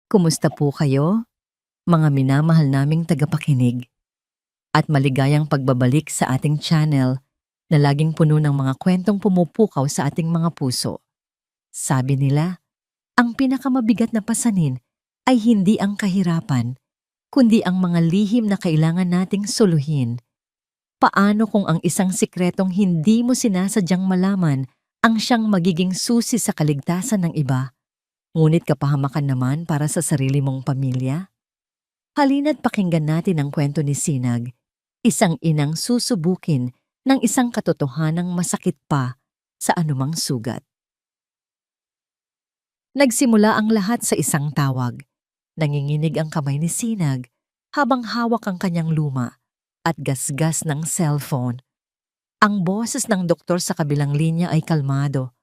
Kumusta po kayo, mga minamahal naming tagapakinig, at maligayang pagbabalik sa ating channel na laging puno ng mga kwentong pumupukaw sa ating mga puso. Sabi nila, ang pinakamabigat na pasanin ay hindi ang kahirapan, kundi ang mga lihim na kailangan nating soluhin. Paano kung ang isang sikretong hindi mo sinasadyang malaman ang siyang magiging susi sa kaligtasan ng iba, ngunit kapahamakan naman para sa sarili mong pamilya? Halina't pakinggan natin ang kwento ni Sinag, isang inang susubukin ng isang katotohanang masakit pa sa anumang sugat. Nagsimula ang lahat sa isang tawag. Nanginginig ang kamay ni Sinag habang hawak ang kanyang luma at gasgas ng cellphone. Ang boses ng doktor sa kabilang linya ay kalmado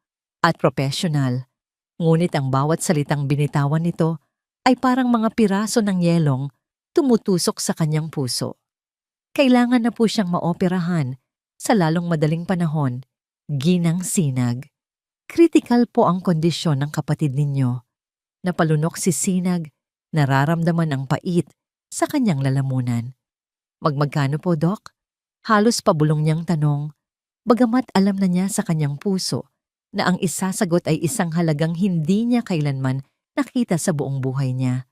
at profesional, ngunit ang bawat salitang binitawan nito ay parang mga piraso ng yelong tumutusok sa kanyang puso. Kailangan na po siyang maoperahan sa lalong madaling panahon. Ginang Sinag. Critical po ang kondisyon ng kapatid ninyo. Napalunok si Sinag, nararamdaman ang pait sa kanyang lalamunan. Magmagkano po, Dok? Halos pabulong niyang tanong, bagamat alam na niya sa kanyang puso na ang isasagot ay isang halagang hindi niya kailanman nakita sa buong buhay niya.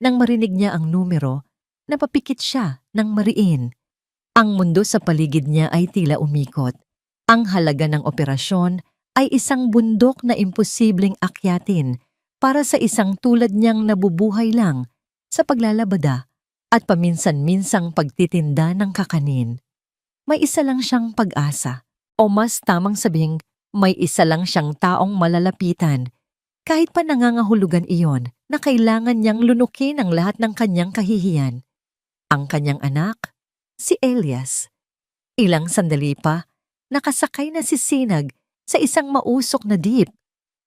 Nang marinig niya ang numero, napapikit siya ng mariin. Ang mundo sa paligid niya ay tila umikot. Ang halaga ng operasyon ay isang bundok na imposibleng akyatin para sa isang tulad niyang nabubuhay lang sa paglalabada at paminsan-minsang pagtitinda ng kakanin. May isa lang siyang pag-asa, o mas tamang sabing may isa lang siyang taong malalapitan. Kahit pa nangangahulugan iyon na kailangan niyang lunukin ang lahat ng kanyang kahihiyan. Ang kanyang anak, si Elias. Ilang sandali pa, nakasakay na si Sinag sa isang mausok na jeep.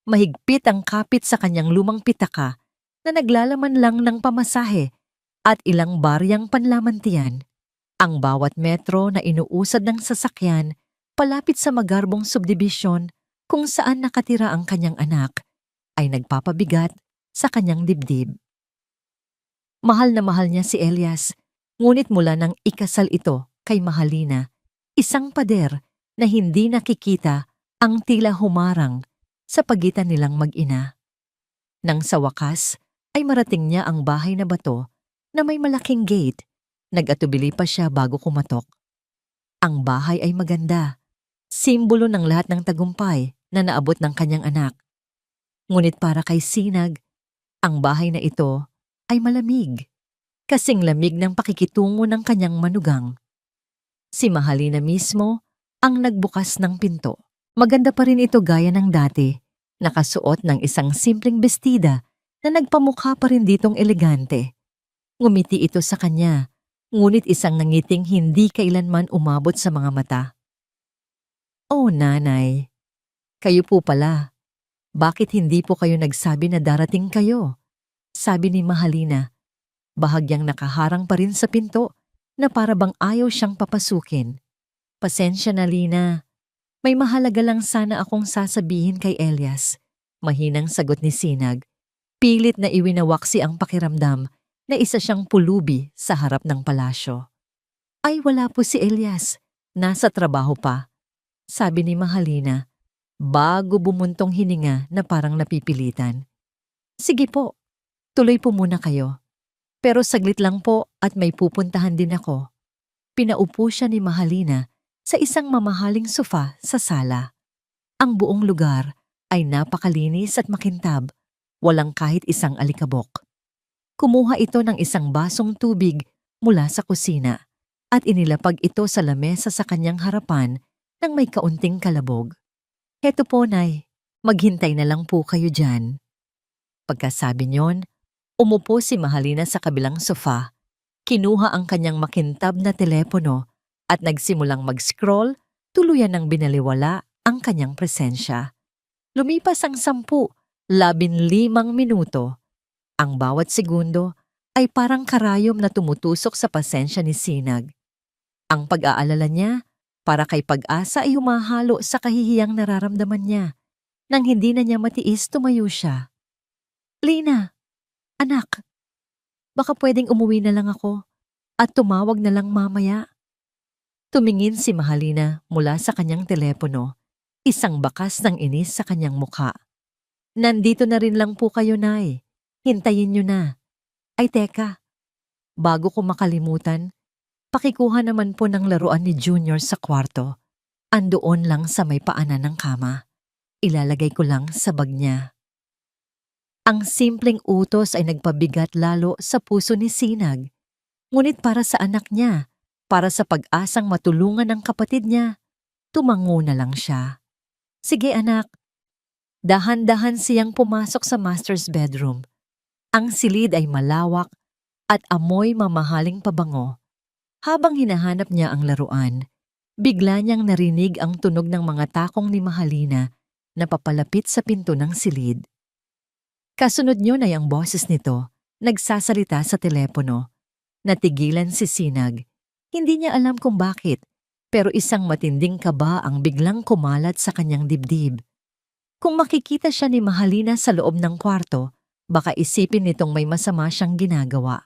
Mahigpit ang kapit sa kanyang lumang pitaka na naglalaman lang ng pamasahe at ilang baryang panlamantian. Ang bawat metro na inuusad ng sasakyan palapit sa magarbong subdibisyon kung saan nakatira ang kanyang anak ay nagpapabigat sa kanyang dibdib. Mahal na mahal niya si Elias, ngunit mula nang ikasal ito kay Mahalina, isang pader na hindi nakikita ang tila humarang sa pagitan nilang mag-ina. Nang sa wakas ay marating niya ang bahay na bato na may malaking gate, nag-atubili pa siya bago kumatok. Ang bahay ay maganda, simbolo ng lahat ng tagumpay na naabot ng kanyang anak. Ngunit para kay Sinag, ang bahay na ito ay malamig, kasing lamig ng pakikitungo ng kanyang manugang. Si Mahalina mismo ang nagbukas ng pinto. Maganda pa rin ito gaya ng dati, nakasuot ng isang simpleng bestida na nagpamukha pa rin ditong elegante. Ngumiti ito sa kanya, ngunit isang nangiting hindi kailanman umabot sa mga mata. "Oh, nanay, kayo po pala. Bakit hindi po kayo nagsabi na darating kayo?" Sabi ni Mahalina, bahagyang nakaharang pa rin sa pinto na para bang ayaw siyang papasukin. "Pasensya na, Lina. May mahalaga lang sana akong sasabihin kay Elias." Mahinang sagot ni Sinag. Pilit na iwinawaksi ang pakiramdam na isa siyang pulubi sa harap ng palasyo. "Ay, wala po si Elias. Nasa trabaho pa," sabi ni Mahalina, bago bumuntong hininga na parang napipilitan. "Sige po, tuloy po muna kayo. Pero saglit lang po at may pupuntahan din ako." Pinaupo siya ni Mahalina sa isang mamahaling sofa sa sala. Ang buong lugar ay napakalinis at makintab, walang kahit isang alikabok. Kumuha ito ng isang basong tubig mula sa kusina at inilapag ito sa lamesa sa kanyang harapan nang may kaunting kalabog. "Heto po, Nay. Maghintay na lang po kayo dyan." Pagkasabi niyon, umupo si Mahalina sa kabilang sofa, kinuha ang kanyang makintab na telepono at nagsimulang mag-scroll, tuluyan ng binaliwala ang kanyang presensya. Lumipas ang 10, 15 minuto. Ang bawat segundo ay parang karayom na tumutusok sa pasensya ni Sinag. Ang pag-aalala niya para kay Pag-asa ay humahalo sa kahihiyang nararamdaman niya. Nang hindi na niya matiis, tumayo siya. "Lina, Anak, baka pwedeng umuwi na lang ako at tumawag na lang mamaya. Tumingin si Mahalina mula sa kanyang telepono, isang bakas ng inis sa kanyang mukha. Nandito na rin lang po kayo, Nay. Hintayin niyo na. Ay teka, bago ko makalimutan, pakikuha naman po ng laruan ni Junior sa kwarto. Andoon lang sa may paanan ng kama. Ilalagay ko lang sa bag niya. Ang simpleng utos ay nagpabigat lalo sa puso ni Sinag. Ngunit para sa anak niya, para sa pag-asang matulungan ng kapatid niya, tumango na lang siya. Sige anak. Dahan-dahan siyang pumasok sa master's bedroom. Ang silid ay malawak at amoy mamahaling pabango. Habang hinahanap niya ang laruan, bigla niyang narinig ang tunog ng mga takong ni Mahalina na papalapit sa pinto ng silid. Kasunod niyon ay ang boses nito, nagsasalita sa telepono. Natigilan si Sinag. Hindi niya alam kung bakit, pero isang matinding kaba ang biglang kumalat sa kanyang dibdib. Kung makikita siya ni Mahalina sa loob ng kwarto, baka isipin nitong may masama siyang ginagawa.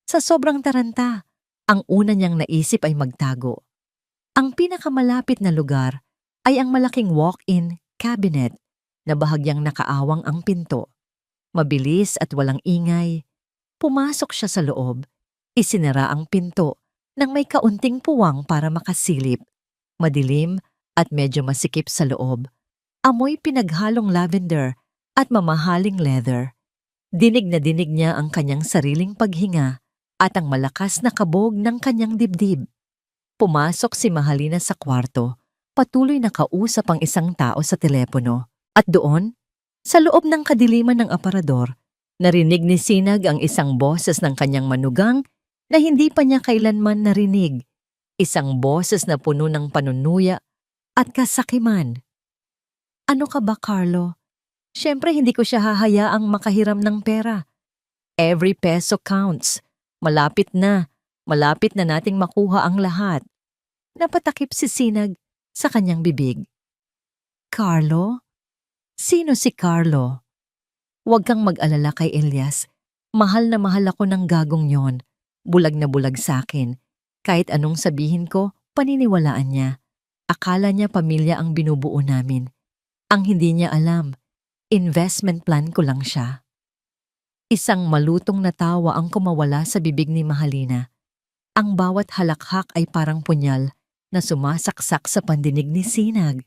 Sa sobrang taranta, ang una niyang naisip ay magtago. Ang pinakamalapit na lugar ay ang malaking walk-in cabinet na bahagyang nakaawang ang pinto. Mabilis at walang ingay, pumasok siya sa loob, isinara ang pinto nang may kaunting puwang para makasilip. Madilim at medyo masikip sa loob. Amoy pinaghalong lavender at mamahaling leather. Dinig na dinig niya ang kanyang sariling paghinga at ang malakas na kabog ng kanyang dibdib. Pumasok si Mahalina sa kwarto, patuloy na kausap ang isang tao sa telepono. At doon, sa loob ng kadiliman ng aparador, narinig ni Sinag ang isang boses ng kanyang manugang na hindi pa niya kailanman narinig. Isang boses na puno ng panunuya at kasakiman. Ano ka ba, Carlo? Siyempre hindi ko siya hahayaang makahiram ng pera. Every peso counts. Malapit na nating makuha ang lahat. Napatakip si Sinag sa kanyang bibig. Carlo? Sino si Carlo? Huwag kang mag-alala kay Elias. Mahal na mahal ako ng gagong yon. Bulag na bulag sa akin. Kahit anong sabihin ko, paniniwalaan niya. Akala niya pamilya ang binubuo namin. Ang hindi niya alam, investment plan ko lang siya. Isang malutong na tawa ang kumawala sa bibig ni Mahalina. Ang bawat halakhak ay parang punyal na sumasaksak sa pandinig ni Sinag.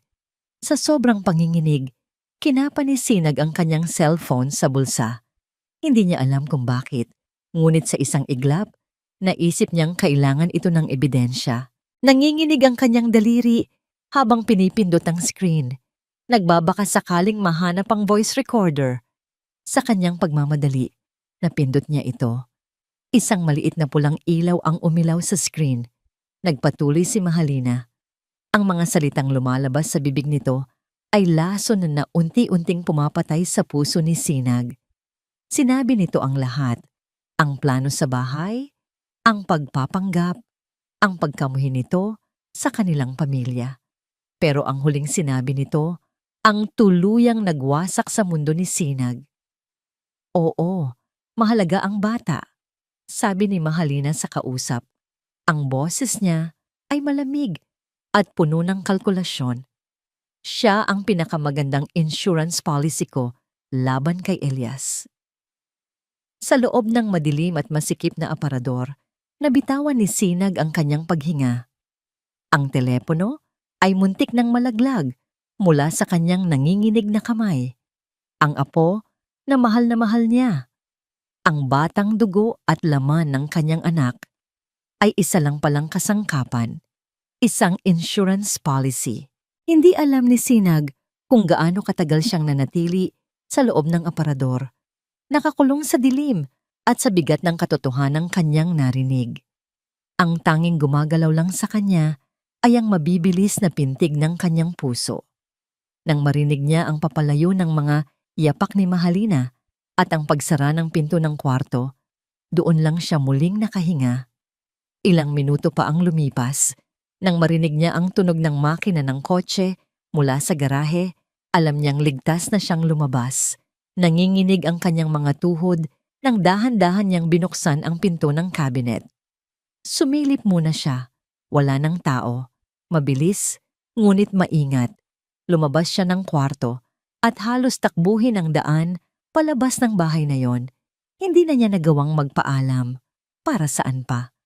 Sa sobrang panginginig, kinapa ni Sinag ang kanyang cellphone sa bulsa. Hindi niya alam kung bakit, ngunit sa isang iglap, naisip niyang kailangan ito ng ebidensya. Nanginginig ang kanyang daliri habang pinipindot ang screen. Nagbabaka sakaling mahanap ang voice recorder. Sa kanyang pagmamadali, napindot niya ito. Isang maliit na pulang ilaw ang umilaw sa screen. Nagpatuloy si Mahalina. Ang mga salitang lumalabas sa bibig nito ay laso na unti-unting pumapatay sa puso ni Sinag. Sinabi nito ang lahat. Ang plano sa bahay, ang pagpapanggap, ang pagkamuhin nito sa kanilang pamilya. Pero ang huling sinabi nito, ang tuluyang nagwasak sa mundo ni Sinag. Oo, mahalaga ang bata, sabi ni Mahalina sa kausap. Ang boses niya ay malamig at puno ng kalkulasyon. Siya ang pinakamagandang insurance policy ko laban kay Elias. Sa loob ng madilim at masikip na aparador, nabitawan ni Sinag ang kanyang paghinga. Ang telepono ay muntik ng malaglag mula sa kanyang nanginginig na kamay. Ang apo na mahal niya. Ang batang dugo at laman ng kanyang anak ay isa lang palang kasangkapan, isang insurance policy. Hindi alam ni Sinag kung gaano katagal siyang nanatili sa loob ng aparador, nakakulong sa dilim at sa bigat ng katotohanang kanyang narinig. Ang tanging gumagalaw lang sa kanya ay ang mabibilis na pintig ng kanyang puso. Nang marinig niya ang papalayo ng mga yapak ni Mahalina at ang pagsara ng pinto ng kwarto, doon lang siya muling nakahinga. Ilang minuto pa ang lumipas. Nang marinig niya ang tunog ng makina ng kotse mula sa garahe, alam niyang ligtas na siyang lumabas. Nanginginig ang kanyang mga tuhod nang dahan-dahan niyang binuksan ang pinto ng cabinet. Sumilip muna siya. Wala ng tao. Mabilis, ngunit maingat. Lumabas siya ng kwarto at halos takbuhin ang daan palabas ng bahay na yon. Hindi na niya nagawang magpaalam. Para saan pa?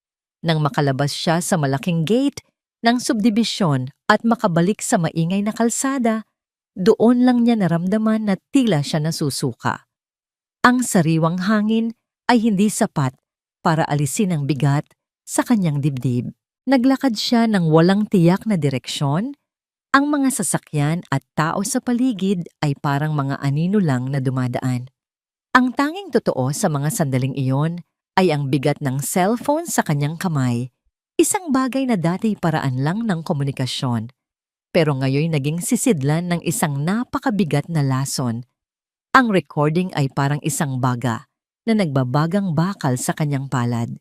Nang makalabas siya sa malaking gate ng subdibisyon at makabalik sa maingay na kalsada, doon lang niya naramdaman na tila siya nasusuka. Ang sariwang hangin ay hindi sapat para alisin ang bigat sa kanyang dibdib. Naglakad siya ng walang tiyak na direksyon. Ang mga sasakyan at tao sa paligid ay parang mga anino lang na dumadaan. Ang tanging totoo sa mga sandaling iyon ay ang bigat ng cellphone sa kanyang kamay, isang bagay na dati paraan lang ng komunikasyon, pero ngayon naging sisidlan ng isang napakabigat na lason. Ang recording ay parang isang baga na nagbabagang bakal sa kanyang palad.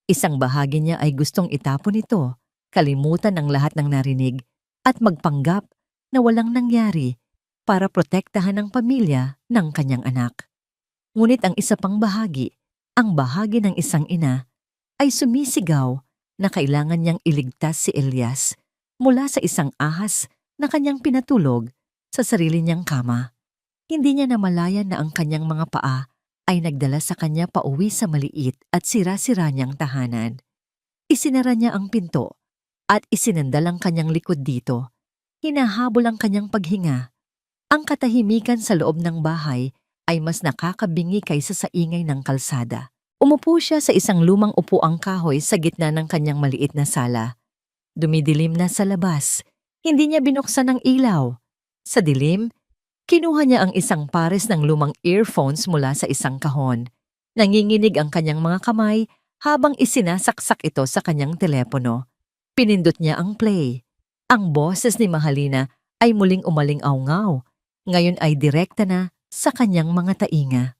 Isang bahagi niya ay gustong itapon ito, kalimutan ang lahat ng narinig, at magpanggap na walang nangyari para protektahan ang pamilya ng kanyang anak. Ngunit ang isa pang bahagi, ang bahagi ng isang ina, ay sumisigaw na kailangan niyang iligtas si Elias mula sa isang ahas na kanyang pinatulog sa sarili niyang kama. Hindi niya namalayan na ang kanyang mga paa ay nagdala sa kanya pauwi sa maliit at sira-sira niyang tahanan. Isinara niya ang pinto at isinandal ang kanyang likod dito. Hinahabol ang kanyang paghinga. Ang katahimikan sa loob ng bahay ay mas nakakabingi kaysa sa ingay ng kalsada. Umupo siya sa isang lumang upuang kahoy sa gitna ng kanyang maliit na sala. Dumidilim na sa labas. Hindi niya binuksan ang ilaw. Sa dilim, kinuha niya ang isang pares ng lumang earphones mula sa isang kahon. Nanginginig ang kanyang mga kamay habang isinasaksak ito sa kanyang telepono. Pinindot niya ang play. Ang boses ni Mahalina ay muling umaling-awngaw. Ngayon ay direkta na sa kanyang mga tainga.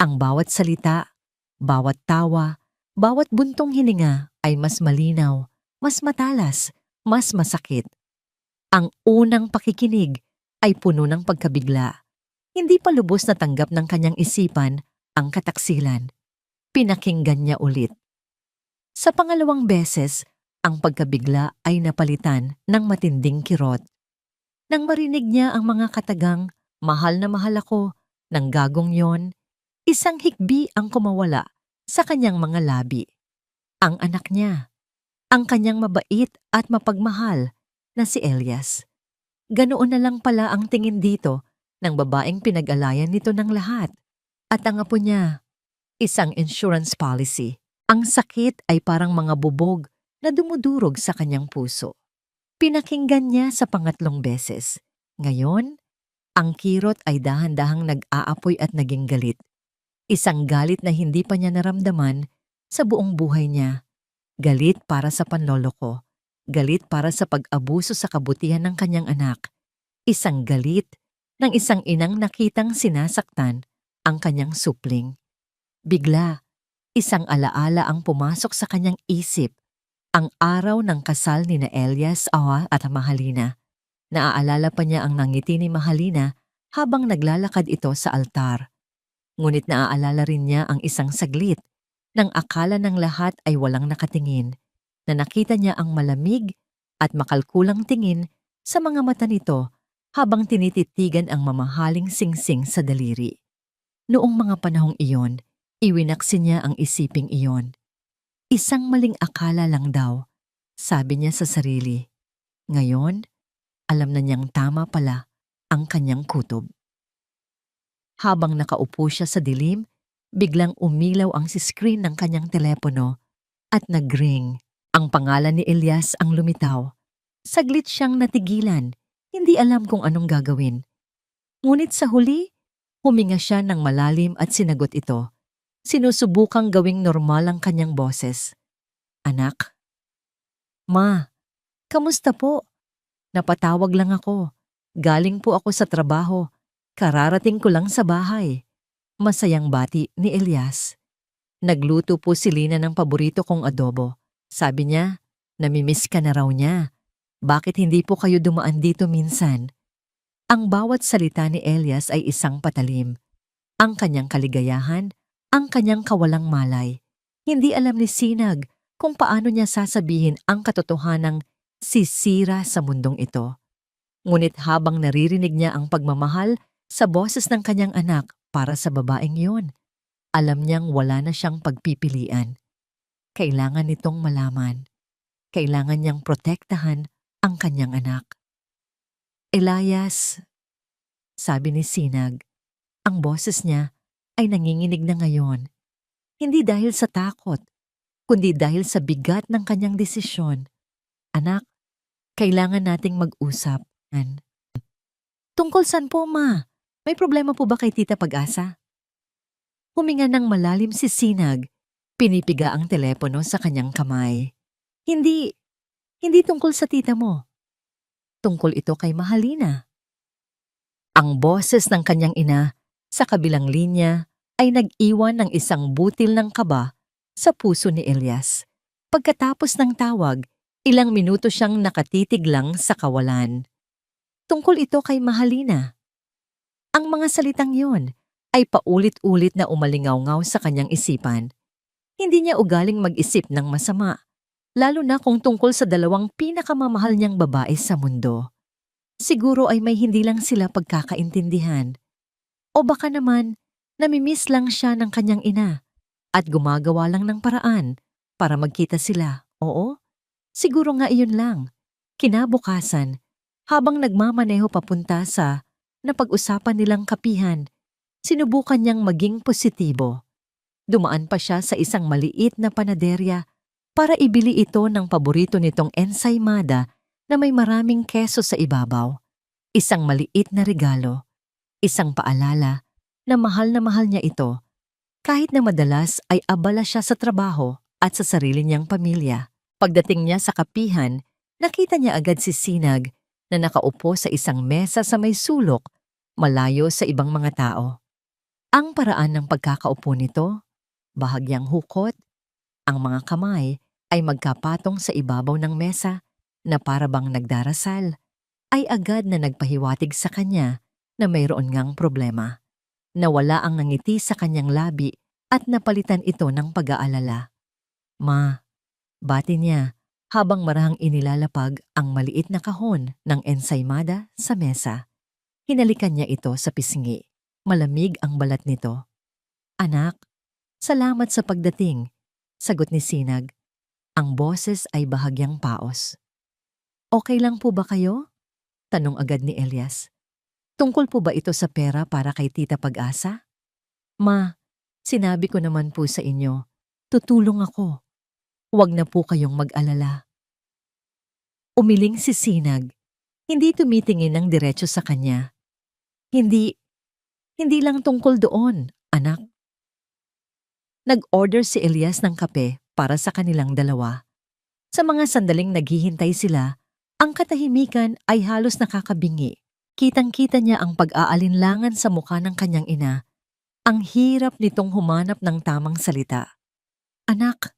Ang bawat salita, bawat tawa, bawat buntong hininga ay mas malinaw, mas matalas, mas masakit. Ang unang pakikinig ay puno ng pagkabigla. Hindi pa lubos na tanggap ng kanyang isipan ang kataksilan. Pinakinggan niya ulit. Sa pangalawang beses, ang pagkabigla ay napalitan ng matinding kirot. Nang marinig niya ang mga katagang, "Mahal na mahal ako," ng gagong yon, isang hikbi ang kumawala sa kanyang mga labi. Ang anak niya, ang kanyang mabait at mapagmahal na si Elias. Ganoon na lang pala ang tingin dito ng babaeng pinag-alayan nito ng lahat. At ang apo niya, isang insurance policy. Ang sakit ay parang mga bubog na dumudurog sa kanyang puso. Pinakinggan niya sa pangatlong beses. Ngayon, ang kirot ay dahan-dahang nag-aapoy at naging galit. Isang galit na hindi pa niya naramdaman sa buong buhay niya. Galit para sa panloloko. Galit para sa pag-abuso sa kabutihan ng kanyang anak. Isang galit ng isang inang nakitang sinasaktan ang kanyang supling. Bigla, isang alaala ang pumasok sa kanyang isip. Ang araw ng kasal ni na Elias at Mahalina. Naaalala pa niya ang nangiti ni Mahalina habang naglalakad ito sa altar. Ngunit naaalala rin niya ang isang saglit nang akala ng lahat ay walang nakatingin, na nakita niya ang malamig at makalkulang tingin sa mga mata nito habang tinititigan ang mamahaling singsing sa daliri. Noong mga panahong iyon, iwinaksi niya ang isiping iyon. Isang maling akala lang daw, sabi niya sa sarili. Ngayon, alam na niyang tama pala ang kanyang kutob. Habang nakaupo siya sa dilim, biglang umilaw ang screen ng kanyang telepono at nag-ring. Ang pangalan ni Elias ang lumitaw. Saglit siyang natigilan, hindi alam kung anong gagawin. Ngunit sa huli, huminga siya ng malalim at sinagot ito. Sinusubukang gawing normal ang kanyang boses. "Anak?" "Ma, kamusta po? Napatawag lang ako. Galing po ako sa trabaho. Kararating ko lang sa bahay." Masayang bati ni Elias. "Nagluto po si Lina ng paborito kong adobo. Sabi niya, namimiss ka na raw niya. Bakit hindi po kayo dumaan dito minsan?" Ang bawat salita ni Elias ay isang patalim. Ang kanyang kaligayahan ang kanyang kawalang malay. Hindi alam ni Sinag kung paano niya sasabihin ang katotohanang sisira sa mundong ito. Ngunit habang naririnig niya ang pagmamahal sa boses ng kanyang anak para sa babaeng iyon, alam niyang wala na siyang pagpipilian. Kailangan nitong malaman. Kailangan niyang protektahan ang kanyang anak. Elias, sabi ni Sinag, ang boses niya ay nanginginig na ngayon. Hindi dahil sa takot, kundi dahil sa bigat ng kanyang desisyon. Anak, kailangan nating mag-usap. Tungkol saan po, Ma? May problema po ba kay Tita Pag-asa? Huminga ng malalim si Sinag. Pinipiga ang telepono sa kanyang kamay. Hindi tungkol sa tita mo. Tungkol ito kay Mahalina. Ang boses ng kanyang ina sa kabilang linya ay nag-iwan ng isang butil ng kaba sa puso ni Elias. Pagkatapos ng tawag, ilang minuto siyang nakatitig lang sa kawalan. Tungkol ito kay Mahalina. Ang mga salitang yon ay paulit-ulit na umalingaw-ngaw sa kanyang isipan. Hindi niya ugaling mag-isip ng masama, lalo na kung tungkol sa dalawang pinakamamahal niyang babae sa mundo. Siguro ay may hindi lang sila pagkakaintindihan. O baka naman, namimiss lang siya ng kanyang ina at gumagawa lang ng paraan para magkita sila. Oo, siguro nga iyon lang. Kinabukasan, habang nagmamaneho papunta sa napag-usapan nilang kapihan, sinubukan niyang maging positibo. Dumaan pa siya sa isang maliit na panaderya para ibili ito ng paborito nitong ensaymada na may maraming keso sa ibabaw. Isang maliit na regalo, isang paalala na mahal niya ito, kahit na madalas ay abala siya sa trabaho at sa sarili niyang pamilya. Pagdating niya sa kapihan, nakita niya agad si Sinag na nakaupo sa isang mesa sa may sulok, malayo sa ibang mga tao. Ang paraan ng pagkakaupo nito, bahagyang hukot, ang mga kamay ay magkapatong sa ibabaw ng mesa na para bang nagdarasal, ay agad na nagpahiwatig sa kanya na mayroon ngang problema. Nawala ang ngiti sa kanyang labi at napalitan ito ng pag-aalala. Ma, bati niya habang marahang inilalapag ang maliit na kahon ng ensaymada sa mesa. Hinalikan niya ito sa pisngi. Malamig ang balat nito. Anak, salamat sa pagdating, sagot ni Sinag. Ang boses ay bahagyang paos. Okay lang po ba kayo? Tanong agad ni Elias. Tungkol po ba ito sa pera para kay Tita Pag-asa? Ma, sinabi ko naman po sa inyo, tutulong ako. Huwag na po kayong mag-alala. Umiling si Sinag. Hindi tumitingin ng diretso sa kanya. Hindi lang tungkol doon, anak. Nag-order si Elias ng kape para sa kanilang dalawa. Sa mga sandaling naghihintay sila, ang katahimikan ay halos nakakabingi. Kitang-kita niya ang pag-aalinlangan sa mukha ng kanyang ina. Ang hirap nitong humanap ng tamang salita. Anak,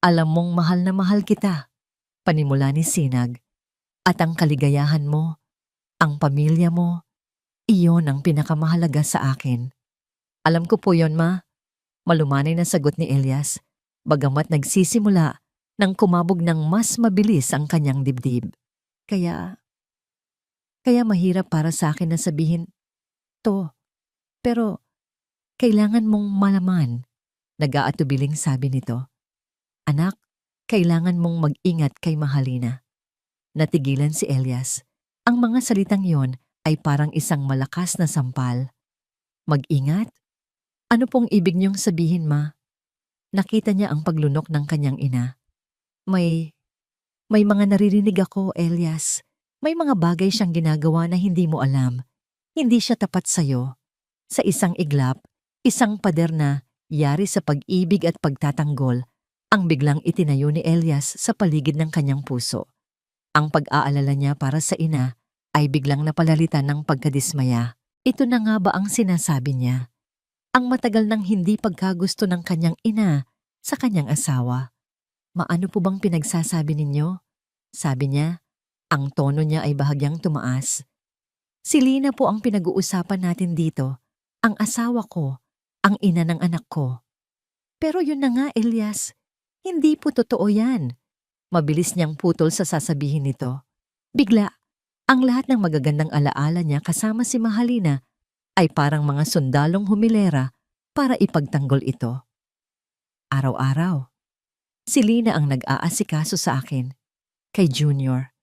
alam mong mahal na mahal kita, panimula ni Sinag. At ang kaligayahan mo, ang pamilya mo, iyon ang pinakamahalaga sa akin. Alam ko po yon, Ma. Malumanay na sagot ni Elias, bagamat nagsisimula nang kumabog ng mas mabilis ang kanyang dibdib. Kaya mahirap para sa akin na sabihin, to, pero kailangan mong malaman, nag-aatubiling sabi nito. Anak, kailangan mong mag-ingat kay Mahalina. Natigilan si Elias. Ang mga salitang yon ay parang isang malakas na sampal. Mag-ingat? Ano pong ibig niyong sabihin, Ma? Nakita niya ang paglunok ng kanyang ina. May mga naririnig ako, Elias. May mga bagay siyang ginagawa na hindi mo alam. Hindi siya tapat sa'yo. Sa isang iglap, isang pader na yari sa pag-ibig at pagtatanggol, ang biglang itinayo ni Elias sa paligid ng kanyang puso. Ang pag-aalala niya para sa ina ay biglang napalalitan ng pagkadismaya. Ito na nga ba ang sinasabi niya? Ang matagal nang hindi pagkagusto ng kanyang ina sa kanyang asawa. Maano po bang pinagsasabi ninyo? Sabi niya, ang tono niya ay bahagyang tumaas. Si Lina po ang pinag-uusapan natin dito, ang asawa ko, ang ina ng anak ko. Pero yun na nga, Elias. Hindi po totoo yan. Mabilis niyang putol sa sasabihin nito. Bigla, ang lahat ng magagandang alaala niya kasama si Mahalina ay parang mga sundalong humilera para ipagtanggol ito. Araw-araw, si Lina ang nag-aasikaso sa akin. Kay Junior.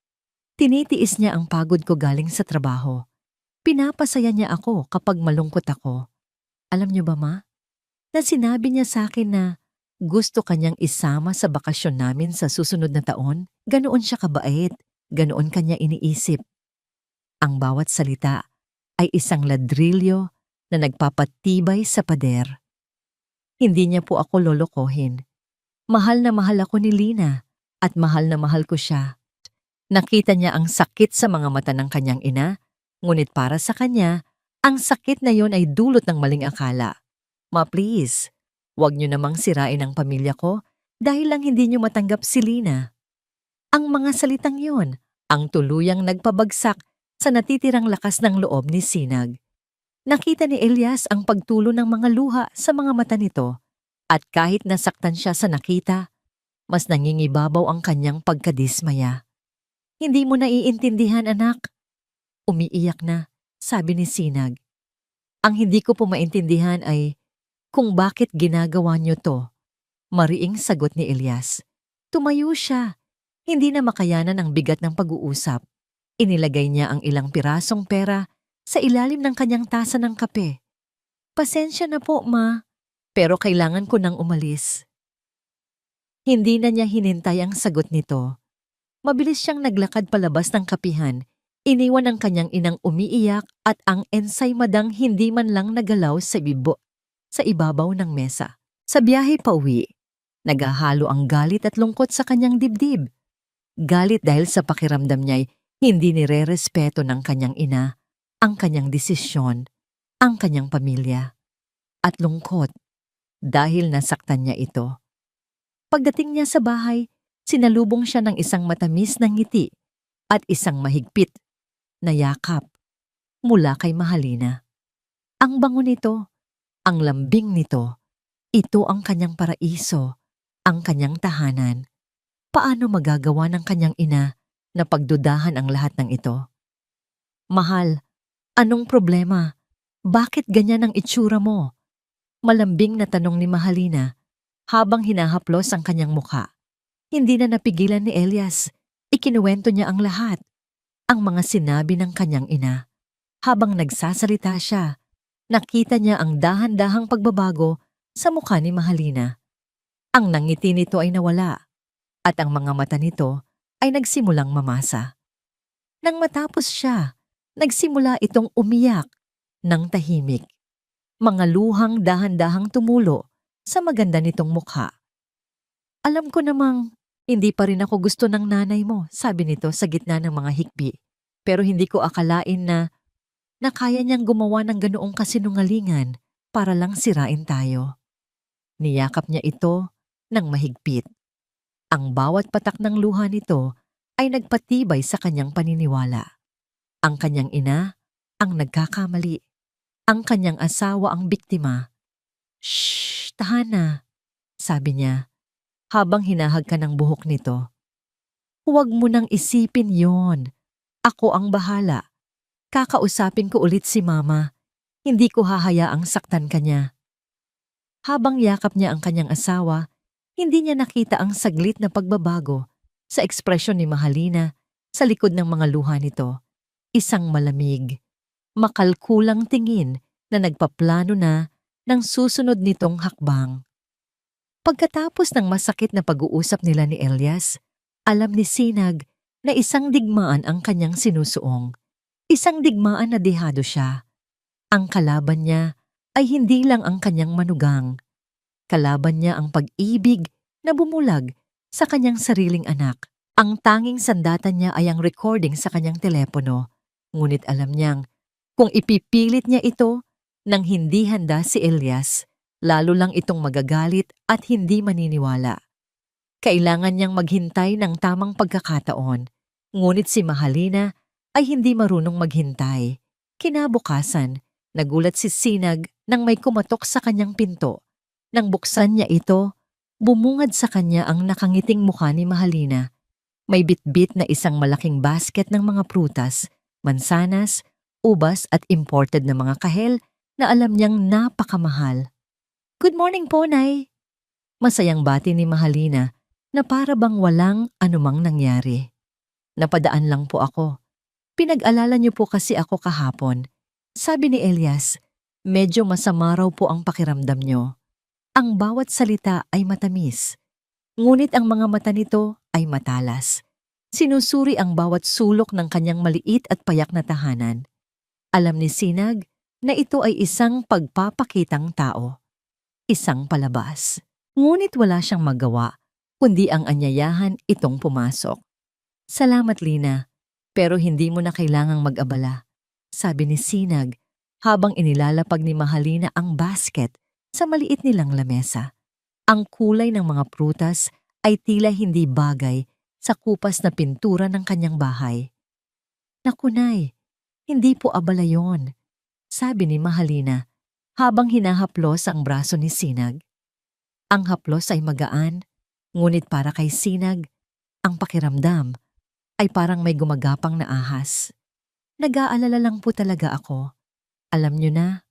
Tinitiis niya ang pagod ko galing sa trabaho. Pinapasaya niya ako kapag malungkot ako. Alam niyo ba, Ma? Na sinabi niya sa akin na gusto kanyang isama sa bakasyon namin sa susunod na taon. Ganoon siya kabait. Ganoon kanya iniisip. Ang bawat salita ay isang ladrilyo na nagpapatibay sa pader. Hindi niya po ako lolokohin. Mahal na mahal ako ni Lina at mahal na mahal ko siya. Nakita niya ang sakit sa mga mata ng kanyang ina, ngunit para sa kanya, ang sakit na yon ay dulot ng maling akala. Ma, please, huwag niyo namang sirain ang pamilya ko dahil lang hindi niyo matanggap si Lina. Ang mga salitang yon ang tuluyang nagpabagsak sa natitirang lakas ng loob ni Sinag. Nakita ni Elias ang pagtulo ng mga luha sa mga mata nito at kahit nasaktan siya sa nakita, mas nangingibabaw ang kanyang pagkadismaya. Hindi mo naiintindihan, anak. Umiiyak na, sabi ni Sinag. Ang hindi ko po maintindihan ay kung bakit ginagawa niyo to. Mariing sagot ni Elias. Tumayo siya. Hindi na makayanan ang bigat ng pag-uusap. Inilagay niya ang ilang pirasong pera sa ilalim ng kanyang tasa ng kape. Pasensya na po, Ma. Pero kailangan ko nang umalis. Hindi na niya hinintay ang sagot nito. Mabilis siyang naglakad palabas ng kapihan. Iniwan ang kanyang inang umiiyak at ang ensaymadang hindi man lang nagalaw sa ibabaw ng mesa. Sa biyahe pauwi, naghahalo ang galit at lungkot sa kanyang dibdib. Galit dahil sa pakiramdam niya'y hindi nire-respeto ng kanyang ina, ang kanyang desisyon, ang kanyang pamilya. At lungkot dahil nasaktan niya ito. Pagdating niya sa bahay, sinalubong siya ng isang matamis na ngiti at isang mahigpit na yakap mula kay Mahalina. Ang bango nito, ang lambing nito, ito ang kanyang paraiso, ang kanyang tahanan. Paano magagawa ng kanyang ina na pagdudahan ang lahat ng ito? Mahal, anong problema? Bakit ganyan ang itsura mo? Malambing na tanong ni Mahalina habang hinahaplos ang kanyang mukha. Hindi na napigilan ni Elias. Ikinuwento niya ang lahat. Ang mga sinabi ng kanyang ina. Habang nagsasalita siya, nakita niya ang dahan-dahang pagbabago sa mukha ni Mahalina. Ang nangiti nito ay nawala at ang mga mata nito ay nagsimulang mamasa. Nang matapos siya, nagsimula itong umiyak ng tahimik. Mga luhang dahan-dahang tumulo sa maganda nitong mukha. Alam ko namang hindi pa rin ako gusto ng nanay mo, sabi nito sa gitna ng mga hikbi. Pero hindi ko akalain na kaya niyang gumawa ng ganoong kasinungalingan para lang sirain tayo. Niyakap niya ito ng mahigpit. Ang bawat patak ng luha nito ay nagpatibay sa kanyang paniniwala. Ang kanyang ina ang nagkakamali. Ang kanyang asawa ang biktima. Shh, tahan na, sabi niya habang hinahagkan ng buhok nito. Huwag mo nang isipin yon. Ako ang bahala. Kakausapin ko ulit si Mama. Hindi ko hahayaang saktan kanya. Habang yakap niya ang kanyang asawa, hindi niya nakita ang saglit na pagbabago sa ekspresyon ni Mahalina sa likod ng mga luha nito. Isang malamig, makalkulang tingin na nagpaplano na ng susunod nitong hakbang. Pagkatapos ng masakit na pag-uusap nila ni Elias, alam ni Sinag na isang digmaan ang kanyang sinusuong. Isang digmaan na dehado siya. Ang kalaban niya ay hindi lang ang kanyang manugang. Kalaban niya ang pag-ibig na bumulag sa kanyang sariling anak. Ang tanging sandatan niya ay ang recording sa kanyang telepono. Ngunit alam niyang kung ipipilit niya ito nang hindi handa si Elias, lalo lang itong magagalit at hindi maniniwala. Kailangan niyang maghintay ng tamang pagkakataon. Ngunit si Mahalina ay hindi marunong maghintay. Kinabukasan, Nagulat si Sinag nang may kumatok sa kanyang pinto. Nang buksan niya ito, bumungad sa kanya ang nakangiting mukha ni Mahalina. May bitbit na isang malaking basket ng mga prutas, mansanas, ubas at imported na mga kahel na alam niyang napakamahal. "Good morning po, Nay." Masayang bati ni Mahalina na para bang walang anumang nangyari. "Napadaan lang po ako. Pinag-alala niyo po kasi ako kahapon." Sabi ni Elias, medyo masama raw po ang pakiramdam niyo. Ang bawat salita ay matamis, ngunit ang mga mata nito ay matalas. Sinusuri ang bawat sulok ng kanyang maliit at payak na tahanan. Alam ni Sinag na ito ay isang pagpapakitang tao, isang palabas. Ngunit wala siyang magawa, kundi ang anyayahan itong pumasok. "Salamat, Lina, pero hindi mo na kailangang mag-abala," sabi ni Sinag habang inilalapag ni Mahalina ang basket sa maliit nilang lamesa. Ang kulay ng mga prutas ay tila hindi bagay sa kupas na pintura ng kanyang bahay. "Naku, Nay, hindi po abala yon," sabi ni Mahalina habang hinahaplos ang braso ni Sinag. Ang haplos ay magaan, ngunit para kay Sinag, ang pakiramdam ay parang may gumagapang na ahas. "Nag-aalala lang po talaga ako. Alam niyo na,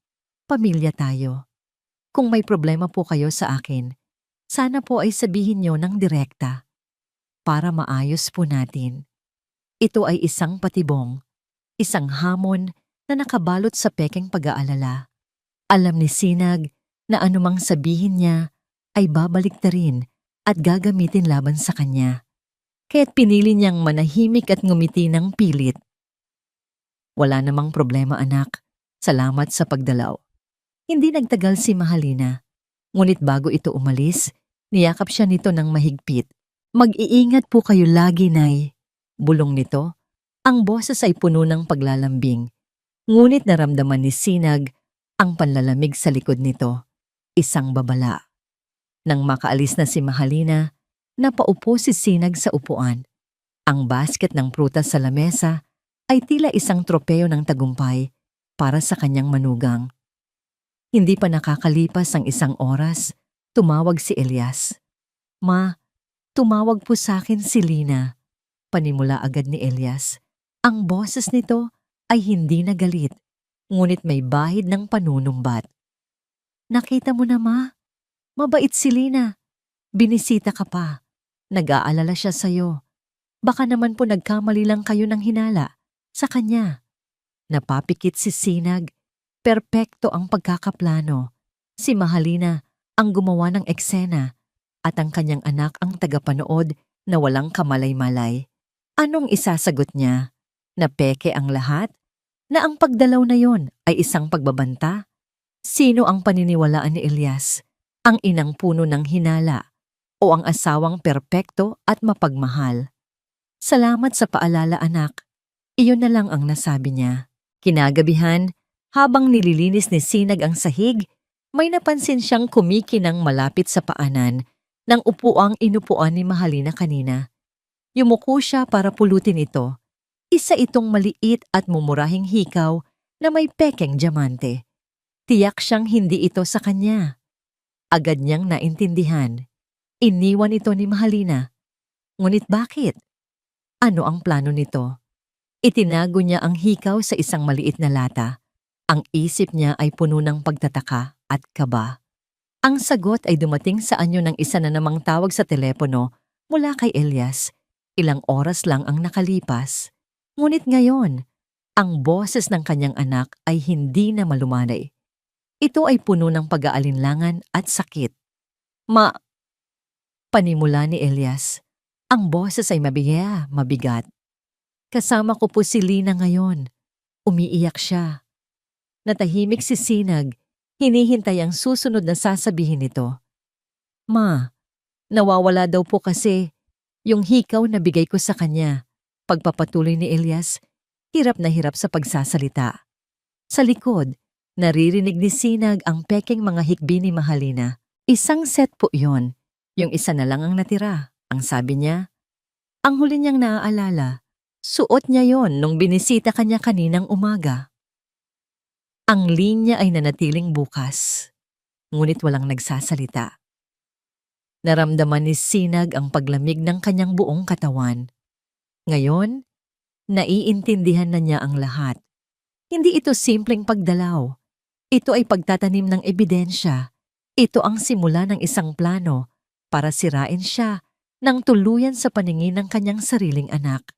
pamilya tayo. Kung may problema po kayo sa akin, sana po ay sabihin niyo ng direkta para maayos po natin." Ito ay isang patibong, isang hamon na nakabalot sa pekeng pag-aalala. Alam ni Sinag na anumang sabihin niya ay babalik na rin at gagamitin laban sa kanya. Kaya't pinili niyang manahimik at ngumiti ng pilit. "Wala namang problema, anak. Salamat sa pagdalaw." Hindi nagtagal si Mahalina, ngunit bago ito umalis, niyakap siya nito ng mahigpit. "Mag-iingat po kayo lagi, Nay." Bulong nito, ang boses ay puno ng paglalambing. Ngunit naramdaman ni Sinag ang panlalamig sa likod nito, isang babala. Nang makaalis na si Mahalina, napaupo si Sinag sa upuan. Ang basket ng prutas sa lamesa ay tila isang tropeo ng tagumpay para sa kanyang manugang. Hindi pa nakakalipas ang isang oras, tumawag si Elias. "Ma, tumawag po sa akin si Lina." Panimula agad ni Elias. Ang boses nito ay hindi na galit, ngunit may bahid ng panunumbat. "Nakita mo na, Ma? Mabait si Lina. Binisita ka pa. Nag-aalala siya sa'yo. Baka naman po nagkamali lang kayo ng hinala sa kanya." Napapikit si Sinag. Perpekto ang pagkakaplano. Si Mahalina ang gumawa ng eksena at ang kanyang anak ang tagapanood na walang kamalay-malay. Anong isasagot niya? Na peke ang lahat? Na ang pagdalaw na yon ay isang pagbabanta? Sino ang paniniwalaan ni Elias? Ang inang puno ng hinala o ang asawang perpekto at mapagmahal? "Salamat sa paalala, anak." Iyon na lang ang nasabi niya. Kinagabihan, habang nililinis ni Sinag ang sahig, may napansin siyang kumikinang malapit sa paanan ng upuang inupuan ni Mahalina kanina. Yumuko siya para pulutin ito. Isa itong maliit at mumurahing hikaw na may pekeng diamante. Tiyak siyang hindi ito sa kanya. Agad niyang naintindihan. Iniwan ito ni Mahalina. Ngunit bakit? Ano ang plano nito? Itinago niya ang hikaw sa isang maliit na lata. Ang isip niya ay puno ng pagtataka at kaba. Ang sagot ay dumating sa anyo ng isa na namang tawag sa telepono mula kay Elias. Ilang oras lang ang nakalipas. Ngunit ngayon, ang boses ng kanyang anak ay hindi na malumanay. Ito ay puno ng pag-aalinlangan at sakit. Panimula ni Elias. Ang boses ay mabigat. "Kasama ko po si Lina ngayon." Umiiyak siya. Natahimik si Sinag, hinihintay ang susunod na sasabihin nito. "Ma, nawawala daw po kasi yung hikaw na bigay ko sa kanya." Pagpapatuloy ni Elias, hirap na hirap sa pagsasalita. Sa likod, naririnig ni Sinag ang pekeng mga hikbi ni Mahalina. "Isang set po yon. Yung isa na lang ang natira," ang sabi niya. Ang huli niyang naaalala, suot niya yon nung binisita kanya kaninang umaga. Ang linya ay nanatiling bukas, ngunit walang nagsasalita. Naramdaman ni Sinag ang paglamig ng kanyang buong katawan. Ngayon, naiintindihan na niya ang lahat. Hindi ito simpleng pagdalaw. Ito ay pagtatanim ng ebidensya. Ito ang simula ng isang plano para sirain siya ng tuluyan sa paningin ng kanyang sariling anak.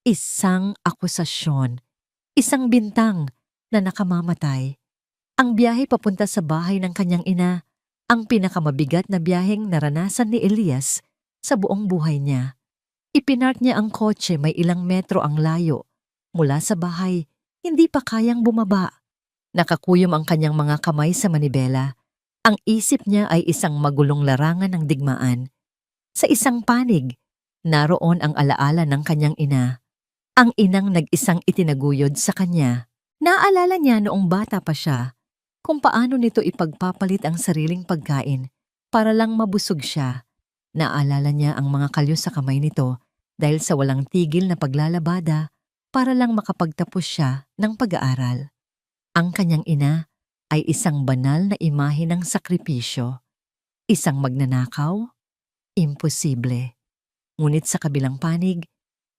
Isang akusasyon, isang bintang na nakamamatay. Ang biyahe papunta sa bahay ng kanyang ina, ang pinakamabigat na biyaheng naranasan ni Elias sa buong buhay niya. Ipinark niya ang kotse may ilang metro ang layo. Mula sa bahay, hindi pa kayang bumaba. Nakakuyom ang kanyang mga kamay sa manibela. Ang isip niya ay isang magulong larangan ng digmaan. Sa isang panig, naroon ang alaala ng kanyang ina. Ang inang nag-isang itinaguyod sa kanya. Naalala niya noong bata pa siya kung paano nito ipagpapalit ang sariling pagkain para lang mabusog siya. Naalala niya ang mga kalyo sa kamay nito dahil sa walang tigil na paglalabada para lang makapagtapos siya ng pag-aaral. Ang kanyang ina ay isang banal na imahe ng sakripisyo. Isang magnanakaw? Imposible. Ngunit sa kabilang panig,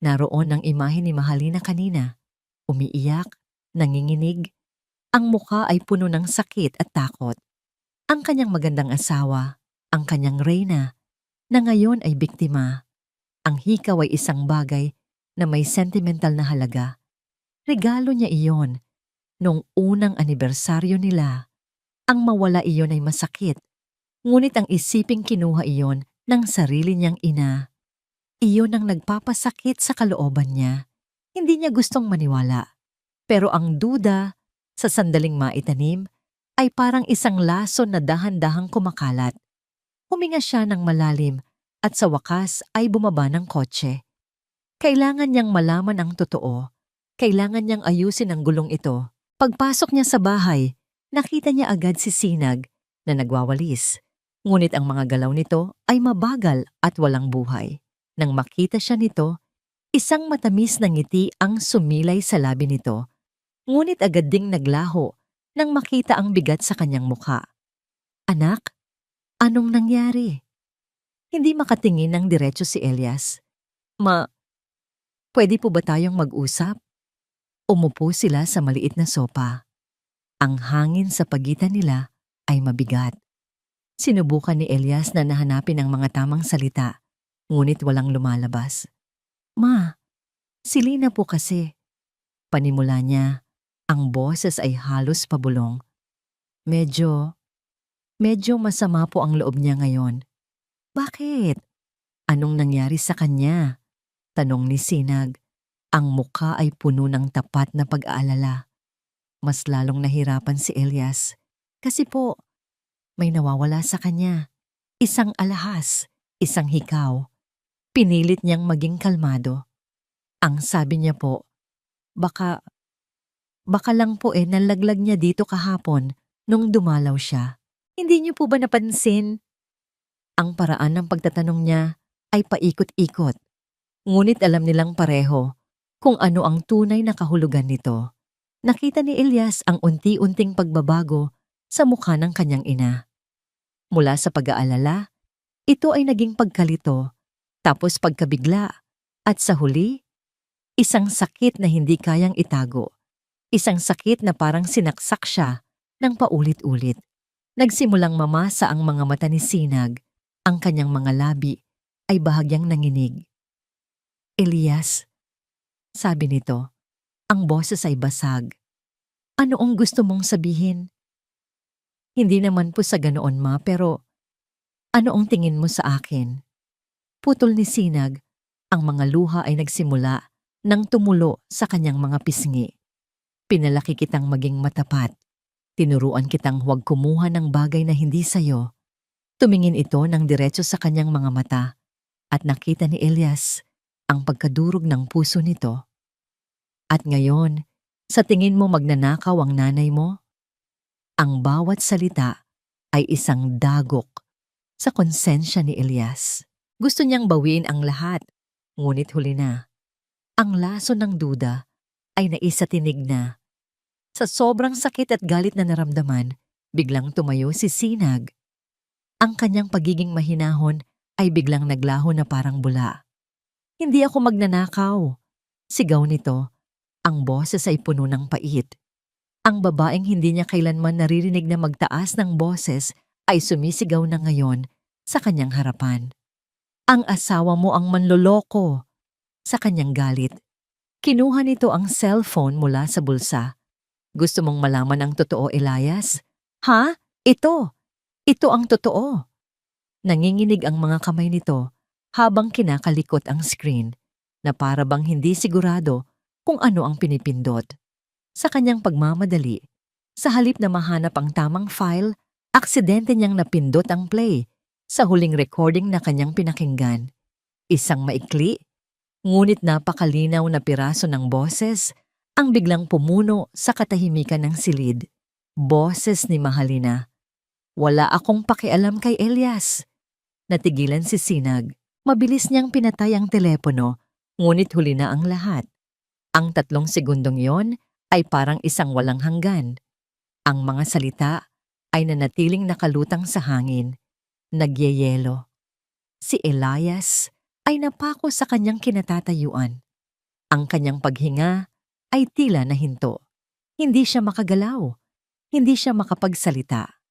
naroon ang imahe ni Mahalina kanina. Umiiyak, nanginginig. Ang mukha ay puno ng sakit at takot. Ang kanyang magandang asawa, ang kanyang reyna, na ngayon ay biktima. Ang hikaw ay isang bagay na may sentimental na halaga. Regalo niya iyon noong unang anibersaryo nila. Ang mawala iyon ay masakit, ngunit ang isiping kinuha iyon ng sarili niyang ina. Iyon ang nagpapasakit sa kalooban niya. Hindi niya gustong maniwala. Pero ang duda, sa sandaling maitanim, ay parang isang lason na dahan-dahang kumakalat. Huminga siya ng malalim at sa wakas ay bumaba ng kotse. Kailangan niyang malaman ang totoo. Kailangan niyang ayusin ang gulong ito. Pagpasok niya sa bahay, nakita niya agad si Sinag na nagwawalis. Ngunit ang mga galaw nito ay mabagal at walang buhay. Nang makita siya nito, isang matamis na ngiti ang sumilay sa labi nito. Ngunit agad ding naglaho nang makita ang bigat sa kanyang mukha. Anak, anong nangyari? Hindi makatingin ng diretso si Elias. Pwede po ba tayong mag-usap? Umupo sila sa maliit na sopa. Ang hangin sa pagitan nila ay mabigat. Sinubukan ni Elias na nahanapin ang mga tamang salita, ngunit walang lumalabas. Ma, si Lina po kasi. Panimula niya. Ang boses ay halos pabulong. Medyo masama po ang loob niya ngayon. Bakit? Anong nangyari sa kanya? Tanong ni Sinag. Ang mukha ay puno ng tapat na pag-aalala. Mas lalong nahirapan si Elias. Kasi po, may nawawala sa kanya. Isang alahas, isang hikaw. Pinilit niyang maging kalmado. Ang sabi niya po, Baka lang po nalaglag niya dito kahapon nung dumalaw siya. Hindi niyo po ba napansin? Ang paraan ng pagtatanong niya ay paikot-ikot. Ngunit alam nilang pareho kung ano ang tunay na kahulugan nito. Nakita ni Elias ang unti-unting pagbabago sa mukha ng kanyang ina. Mula sa pag-aalala, ito ay naging pagkalito, tapos pagkabigla, at sa huli, isang sakit na hindi kayang itago. Isang sakit na parang sinaksak siya ng paulit-ulit. Nagsimulang mamasa ang mga mata ni Sinag. Ang kanyang mga labi ay bahagyang nanginig. Elias, sabi nito, ang boses ay basag. Ano ang gusto mong sabihin? Hindi naman po sa ganoon, ma, pero ano ang tingin mo sa akin? Putol ni Sinag, ang mga luha ay nagsimula nang tumulo sa kanyang mga pisngi. Pinalaki kitang maging matapat. Tinuruan kitang huwag kumuha ng bagay na hindi sayo. Tumingin ito ng diretso sa kanyang mga mata at nakita ni Elias ang pagkadurog ng puso nito. At ngayon, sa tingin mo magnanakaw ang nanay mo? Ang bawat salita ay isang dagok sa konsensya ni Elias. Gusto niyang bawiin ang lahat, ngunit huli na. Ang laso ng duda ay naisatinig na. Sa sobrang sakit at galit na naramdaman, biglang tumayo si Sinag. Ang kanyang pagiging mahinahon ay biglang naglaho na parang bula. Hindi ako magnanakaw. Sigaw nito. Ang boses ay puno ng pait. Ang babaeng hindi niya kailanman naririnig na magtaas ng boses ay sumisigaw na ngayon sa kanyang harapan. Ang asawa mo ang manloloko. Sa kanyang galit. Kinuha nito ang cellphone mula sa bulsa. Gusto mong malaman ang totoo, Elias? Ha? Ito! Ito ang totoo! Nanginginig ang mga kamay nito habang kinakalikot ang screen na para bang hindi sigurado kung ano ang pinipindot. Sa kanyang pagmamadali, sa halip na mahanap ang tamang file, aksidente niyang napindot ang play sa huling recording na kanyang pinakinggan. Isang maikli, ngunit napakalinaw na piraso ng boses ang biglang pumuno sa katahimikan ng silid. Boses ni Mahalina. Wala akong pakialam kay Elias. Natigilan si Sinag. Mabilis niyang pinatay ang telepono, ngunit huli na ang lahat. Ang 3 segundong yon ay parang isang walang hanggan. Ang mga salita ay nanatiling nakalutang sa hangin, nagyeyelo. Si Elias ay napako sa kanyang kinatatayuan. Ang kanyang paghinga ay tila nahinto. Hindi siya makagalaw. Hindi siya makapagsalita.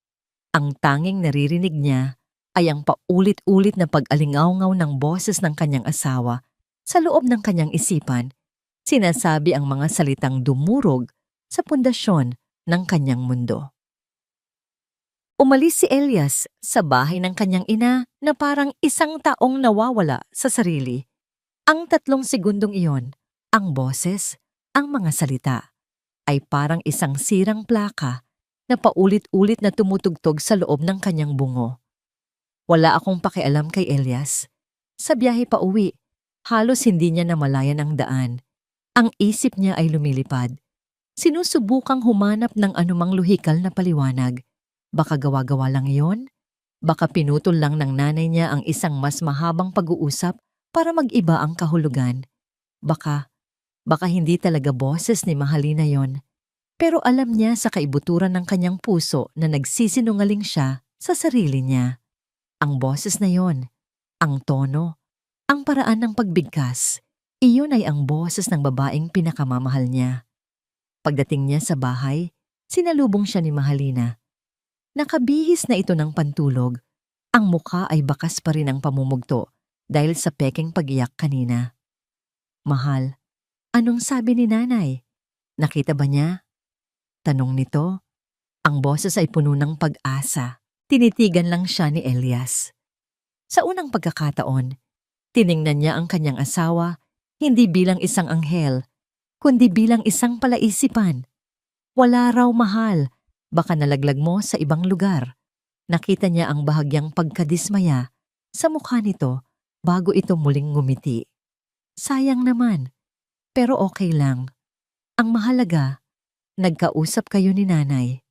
Ang tanging naririnig niya ay ang paulit-ulit na pag-alingawngaw ng boses ng kanyang asawa sa loob ng kanyang isipan. Sinasabi ang mga salitang dumurog sa pundasyon ng kanyang mundo. Umalis si Elias sa bahay ng kanyang ina na parang isang taong nawawala sa sarili. Ang 3 segundong iyon, ang boses, ang mga salita, ay parang isang sirang plaka na paulit-ulit na tumutugtog sa loob ng kanyang bungo. Wala akong pakialam kay Elias. Sa biyahe pa uwi, halos hindi niya namalayan ang daan. Ang isip niya ay lumilipad. Sinusubukang humanap ng anumang luhikal na paliwanag. Baka gawa-gawa lang iyon? Baka pinutol lang ng nanay niya ang isang mas mahabang pag-uusap para mag-iba ang kahulugan. Baka hindi talaga boses ni Mahalina yon. Pero alam niya sa kaibuturan ng kanyang puso na nagsisinungaling siya sa sarili niya. Ang boses na yon, ang tono, ang paraan ng pagbigkas, iyon ay ang boses ng babaeng pinakamamahal niya. Pagdating niya sa bahay, sinalubong siya ni Mahalina. Nakabihis na ito ng pantulog. Ang mukha ay bakas pa rin ang pamumugto dahil sa pekeng pag-iyak kanina. Mahal, anong sabi ni nanay? Nakita ba niya? Tanong nito. Ang boses ay puno ng pag-asa. Tinitigan lang siya ni Elias. Sa unang pagkakataon, tiningnan niya ang kanyang asawa hindi bilang isang anghel, kundi bilang isang palaisipan. Wala raw, mahal, baka nalaglag mo sa ibang lugar. Nakita niya ang bahagyang pagkadismaya sa mukha nito bago ito muling ngumiti. Sayang naman, pero okay lang. Ang mahalaga, nagkausap kayo ni nanay.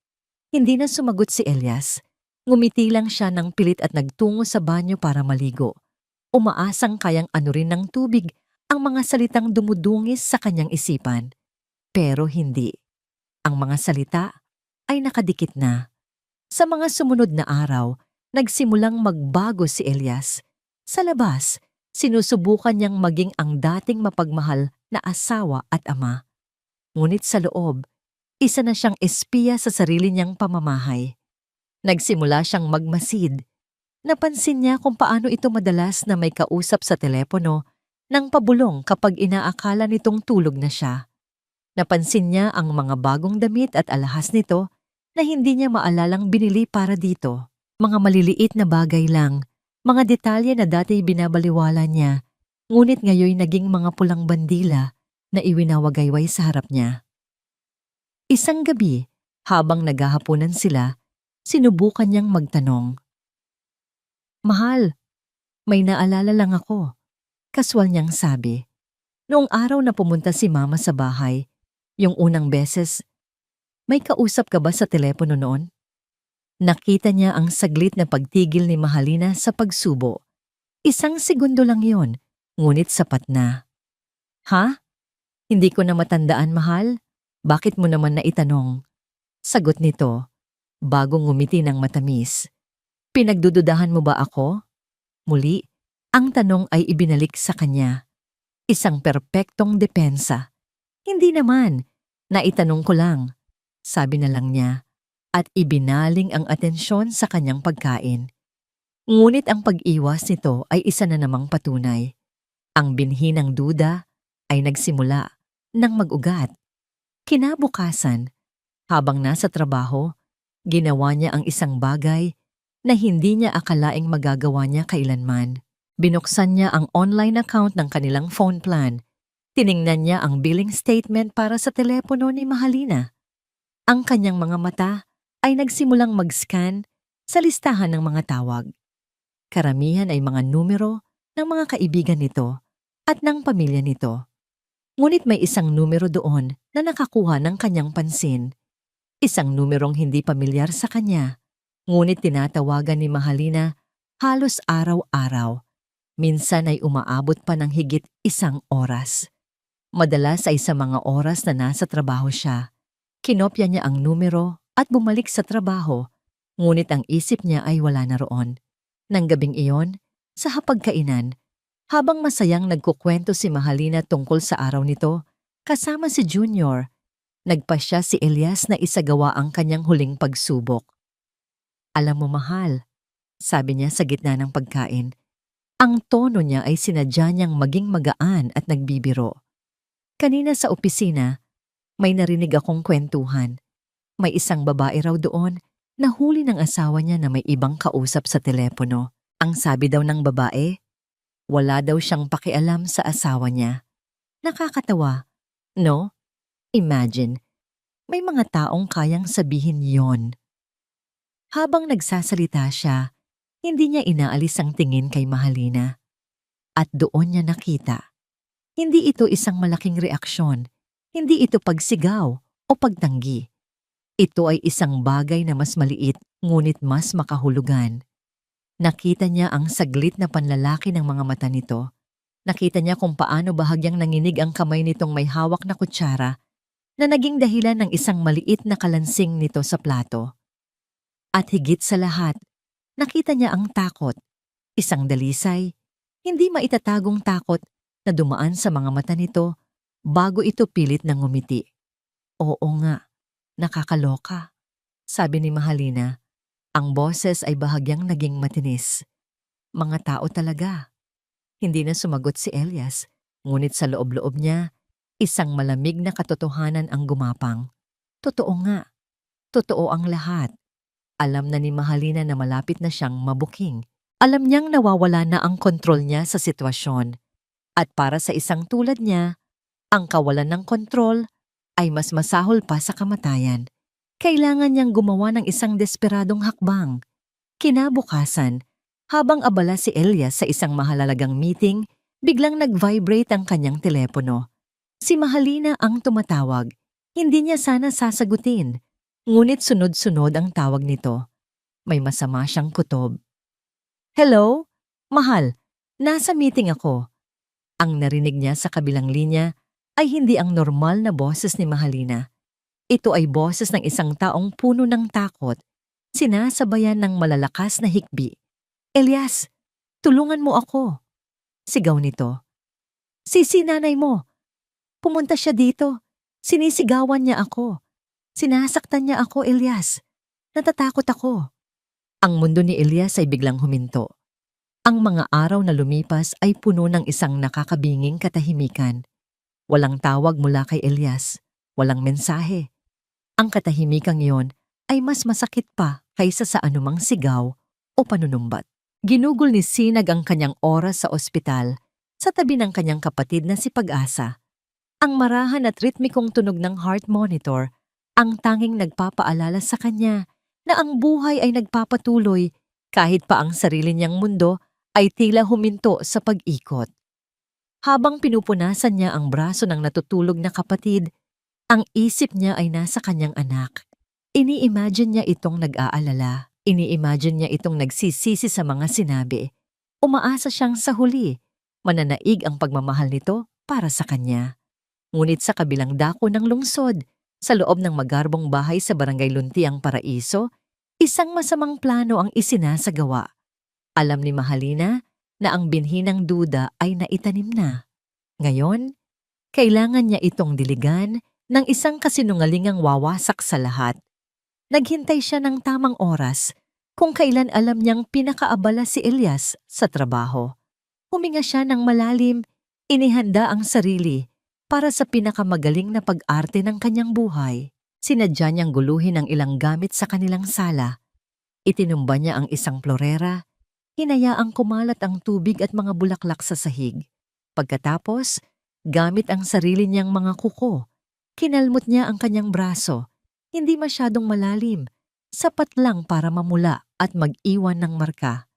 Hindi na sumagot si Elias. Ngumiti lang siya ng pilit at nagtungo sa banyo para maligo. Umaasang kayang anurin ng tubig ang mga salitang dumudungis sa kanyang isipan. Pero hindi. Ang mga salita ay nakadikit na. Sa mga sumunod na araw, nagsimulang magbago si Elias. Sa labas, sinusubukan niyang maging ang dating mapagmahal na asawa at ama. Ngunit sa loob, isa na siyang espiya sa sarili niyang pamamahay. Nagsimula siyang magmasid. Napansin niya kung paano ito madalas na may kausap sa telepono nang pabulong kapag inaakala nitong tulog na siya. Napansin niya ang mga bagong damit at alahas nito na hindi niya maalalang binili para dito. Mga maliliit na bagay lang, mga detalye na dati binabaliwala niya, ngunit ngayon naging mga pulang bandila na iwinawagayway sa harap niya. Isang gabi, habang naghahapunan sila, sinubukan niyang magtanong. Mahal, may naalala lang ako. Kaswal niyang sabi. Noong araw na pumunta si Mama sa bahay, yung unang beses, may kausap ka ba sa telepono noon? Nakita niya ang saglit na pagtigil ni Mahalina sa pagsubo. 1 segundo lang yon, ngunit sapat na. Ha? Hindi ko na matandaan, mahal? Bakit mo naman naitanong? Sagot nito, bago ngumiti ng matamis. Pinagdududahan mo ba ako? Muli, ang tanong ay ibinalik sa kanya. Isang perpektong depensa. Hindi naman, naitanong ko lang. Sabi na lang niya, at ibinaling ang atensyon sa kanyang pagkain. Ngunit ang pag-iwas nito ay isa na namang patunay. Ang binhi ng duda ay nagsimula ng mag-ugat. Kinabukasan, habang nasa trabaho, ginawa niya ang isang bagay na hindi niya akalaing magagawa niya kailanman. Binuksan niya ang online account ng kanilang phone plan. Tiningnan niya ang billing statement para sa telepono ni Mahalina. Ang kanyang mga mata ay nagsimulang mag-scan sa listahan ng mga tawag. Karamihan ay mga numero ng mga kaibigan nito at ng pamilya nito. Ngunit may isang numero doon na nakakuha ng kanyang pansin. Isang numerong hindi pamilyar sa kanya, ngunit tinatawagan ni Mahalina halos araw-araw. Minsan ay umaabot pa ng higit 1 oras. Madalas ay sa mga oras na nasa trabaho siya. Kinopya niya ang numero at bumalik sa trabaho, ngunit ang isip niya ay wala na roon. Nang gabing iyon, sa hapagkainan, habang masayang nagkukwento si Mahalina tungkol sa araw nito, kasama si Junior, nagpasya si Elias na isagawa ang kanyang huling pagsubok. Alam mo mahal, sabi niya sa gitna ng pagkain. Ang tono niya ay sinadya niyang maging magaan at nagbibiro. Kanina sa opisina, may narinig akong kwentuhan. May isang babae raw doon na huli ng asawa niya na may ibang kausap sa telepono. Ang sabi daw ng babae, wala daw siyang pakialam sa asawa niya. Nakakatawa, no? Imagine, may mga taong kayang sabihin yon. Habang nagsasalita siya, hindi niya inaalis ang tingin kay Mahalina. At doon niya nakita. Hindi ito isang malaking reaksyon. Hindi ito pagsigaw o pagtanggi. Ito ay isang bagay na mas maliit ngunit mas makahulugan. Nakita niya ang saglit na panlalaki ng mga mata nito. Nakita niya kung paano bahagyang nanginig ang kamay nitong may hawak na kutsara na naging dahilan ng isang maliit na kalansing nito sa plato. At higit sa lahat, nakita niya ang takot, isang dalisay, hindi maitatagong takot na dumaan sa mga mata nito bago ito pilit na ngumiti. Oo nga, nakakaloka, sabi ni Mahalina. Ang boses ay bahagyang naging matinis. Mga tao talaga. Hindi na sumagot si Elias, ngunit sa loob-loob niya, isang malamig na katotohanan ang gumapang. Totoo nga, totoo ang lahat. Alam na ni Mahalina na malapit na siyang mabuking. Alam niyang nawawala na ang kontrol niya sa sitwasyon. At para sa isang tulad niya, ang kawalan ng kontrol ay mas masahol pa sa kamatayan. Kailangan niyang gumawa ng isang desperadong hakbang. Kinabukasan, habang abala si Elias sa isang mahalagang meeting, biglang nag-vibrate ang kanyang telepono. Si Mahalina ang tumatawag. Hindi niya sana sasagutin. Ngunit sunod-sunod ang tawag nito. May masama siyang kutob. Hello? Mahal, nasa meeting ako. Ang narinig niya sa kabilang linya ay hindi ang normal na boses ni Mahalina. Ito ay boses ng isang taong puno ng takot, sinasabayan ng malalakas na hikbi. Elias, tulungan mo ako. Sigaw nito. Si nanay mo. Pumunta siya dito. Sinisigawan niya ako. Sinasaktan niya ako, Elias. Natatakot ako. Ang mundo ni Elias ay biglang huminto. Ang mga araw na lumipas ay puno ng isang nakakabinging katahimikan. Walang tawag mula kay Elias. Walang mensahe. Ang katahimikang iyon ay mas masakit pa kaysa sa anumang sigaw o panunumbat. Ginugol ni Sinag ang kanyang oras sa ospital sa tabi ng kanyang kapatid na si Pag-asa. Ang marahan at ritmikong tunog ng heart monitor ang tanging nagpapaalala sa kanya na ang buhay ay nagpapatuloy kahit pa ang sarili niyang mundo ay tila huminto sa pag-ikot. Habang pinupunasan niya ang braso ng natutulog na kapatid, ang isip niya ay nasa kanyang anak. Ini-imagine niya itong nag-aalala. Ini-imagine niya itong nagsisisi sa mga sinabi. Umaasa siyang sa huli, mananaig ang pagmamahal nito para sa kanya. Ngunit sa kabilang dako ng lungsod, Sa loob ng magarbong bahay sa Barangay Luntiang Paraiso, isang masamang plano ang isinasagawa. Alam ni Mahalina na ang binhi ng duda ay naitanim na. Ngayon, kailangan niya itong diligan ng isang kasinungalingang wawasak sa lahat. Naghintay siya ng tamang oras kung kailan alam niyang pinakaabala si Elias sa trabaho. Huminga siya ng malalim, inihanda ang sarili para sa pinakamagaling na pag-arte ng kanyang buhay. Sinadya niyang guluhin ang ilang gamit sa kanilang sala. Itinumba niya ang isang florera, hinayaang kumalat ang tubig at mga bulaklak sa sahig. Pagkatapos, gamit ang sarili niyang mga kuko, kinalmot niya ang kanyang braso, hindi masyadong malalim, sapat lang para mamula at mag-iwan ng marka.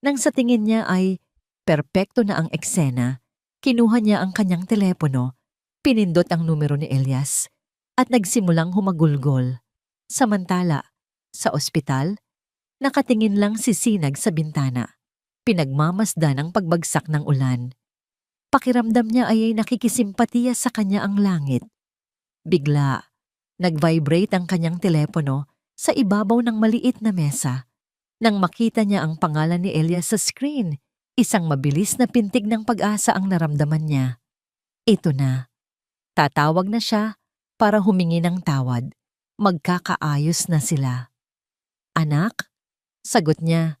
Nang sa tingin niya ay perpekto na ang eksena, kinuha niya ang kanyang telepono, pinindot ang numero ni Elias, at nagsimulang humagulgol. Samantala, sa ospital, nakatingin lang si Sinag sa bintana. Pinagmamasdan ang pagbagsak ng ulan. Pakiramdam niya ay nakikisimpatiya sa kanya ang langit. Bigla, nag-vibrate ang kanyang telepono sa ibabaw ng maliit na mesa. Nang makita niya ang pangalan ni Elias sa screen, isang mabilis na pintig ng pag-asa ang naramdaman niya. Ito na. Tatawag na siya para humingi ng tawad. Magkakaayos na sila. Anak? Sagot niya.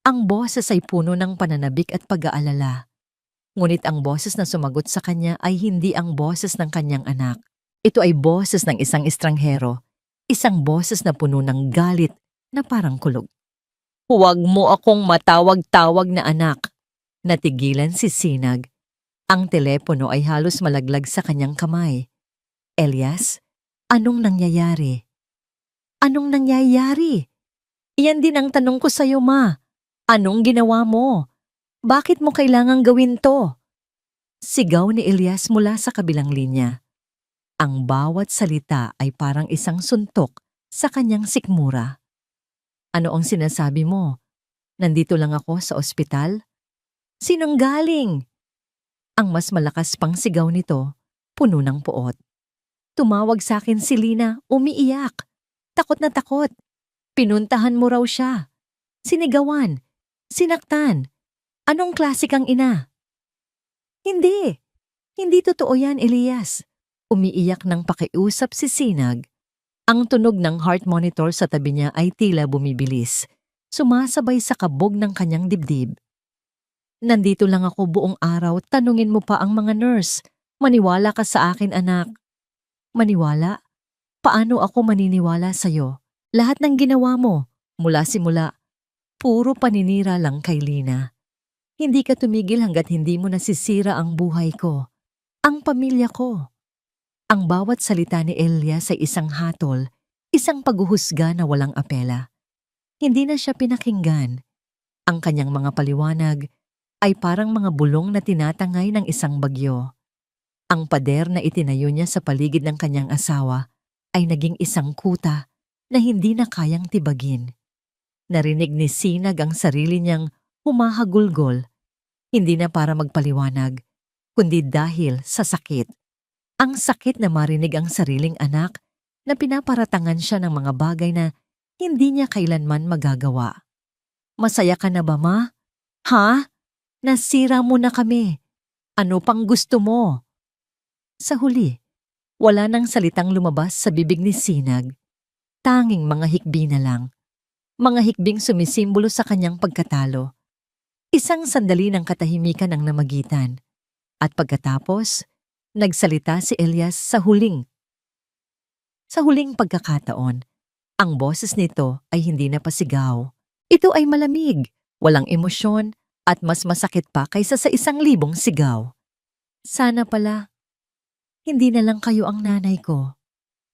Ang boses ay puno ng pananabik at pag-aalala. Ngunit ang boses na sumagot sa kanya ay hindi ang boses ng kanyang anak. Ito ay boses ng isang estranghero, isang boses na puno ng galit na parang kulog. Huwag mo akong matawag-tawag na anak. Natigilan si Sinag. Ang telepono ay halos malaglag sa kanyang kamay. Elias, anong nangyayari? Anong nangyayari? Iyan din ang tanong ko sa'yo, Ma. Anong ginawa mo? Bakit mo kailangang gawin to? Sigaw ni Elias mula sa kabilang linya. Ang bawat salita ay parang isang suntok sa kanyang sikmura. Ano ang sinasabi mo? Nandito lang ako sa ospital? Sinunggaling! Ang mas malakas pang sigaw nito, puno ng puot. Tumawag sa akin si Lina, umiiyak. Takot na takot. Pinuntahan mo raw siya. Sinigawan. Sinaktan. Anong klase kang ina? Hindi. Hindi totoo yan, Elias. Umiiyak ng pakiusap si Sinag. Ang tunog ng heart monitor sa tabi niya ay tila bumibilis, sumasabay sa kabog ng kanyang dibdib. Nandito lang ako buong araw, tanungin mo pa ang mga nurse. Maniwala ka sa akin, anak. Maniwala? Paano ako maniniwala sa'yo? Lahat ng ginawa mo, mula simula, puro paninira lang kay Lina. Hindi ka tumigil hanggat hindi mo nasisira ang buhay ko, ang pamilya ko. Ang bawat salita ni Elias ay isang hatol, isang paghuhusga na walang apela. Hindi na siya pinakinggan. Ang kanyang mga paliwanag ay parang mga bulong na tinatangay ng isang bagyo. Ang pader na itinayo niya sa paligid ng kanyang asawa ay naging isang kuta na hindi na kayang tibagin. Narinig ni Sinag ang sarili niyang humahagulgol, hindi na para magpaliwanag, kundi dahil sa sakit. Ang sakit na marinig ang sariling anak na pinaparatangan siya ng mga bagay na hindi niya kailanman magagawa. Masaya ka na ba, Ma? Ha? Nasira mo na kami. Ano pang gusto mo? Sa huli, wala nang salitang lumabas sa bibig ni Sinag. Tanging mga hikbi na lang. Mga hikbing sumisimbolo sa kanyang pagkatalo. Isang sandali ng katahimikan ang namagitan. At pagkatapos, nagsalita si Elias sa huling pagkakataon. Ang boses nito ay hindi na pasigaw. Ito ay malamig, walang emosyon, at mas masakit pa kaysa sa 1,000 sigaw. Sana pala, hindi na lang kayo ang nanay ko.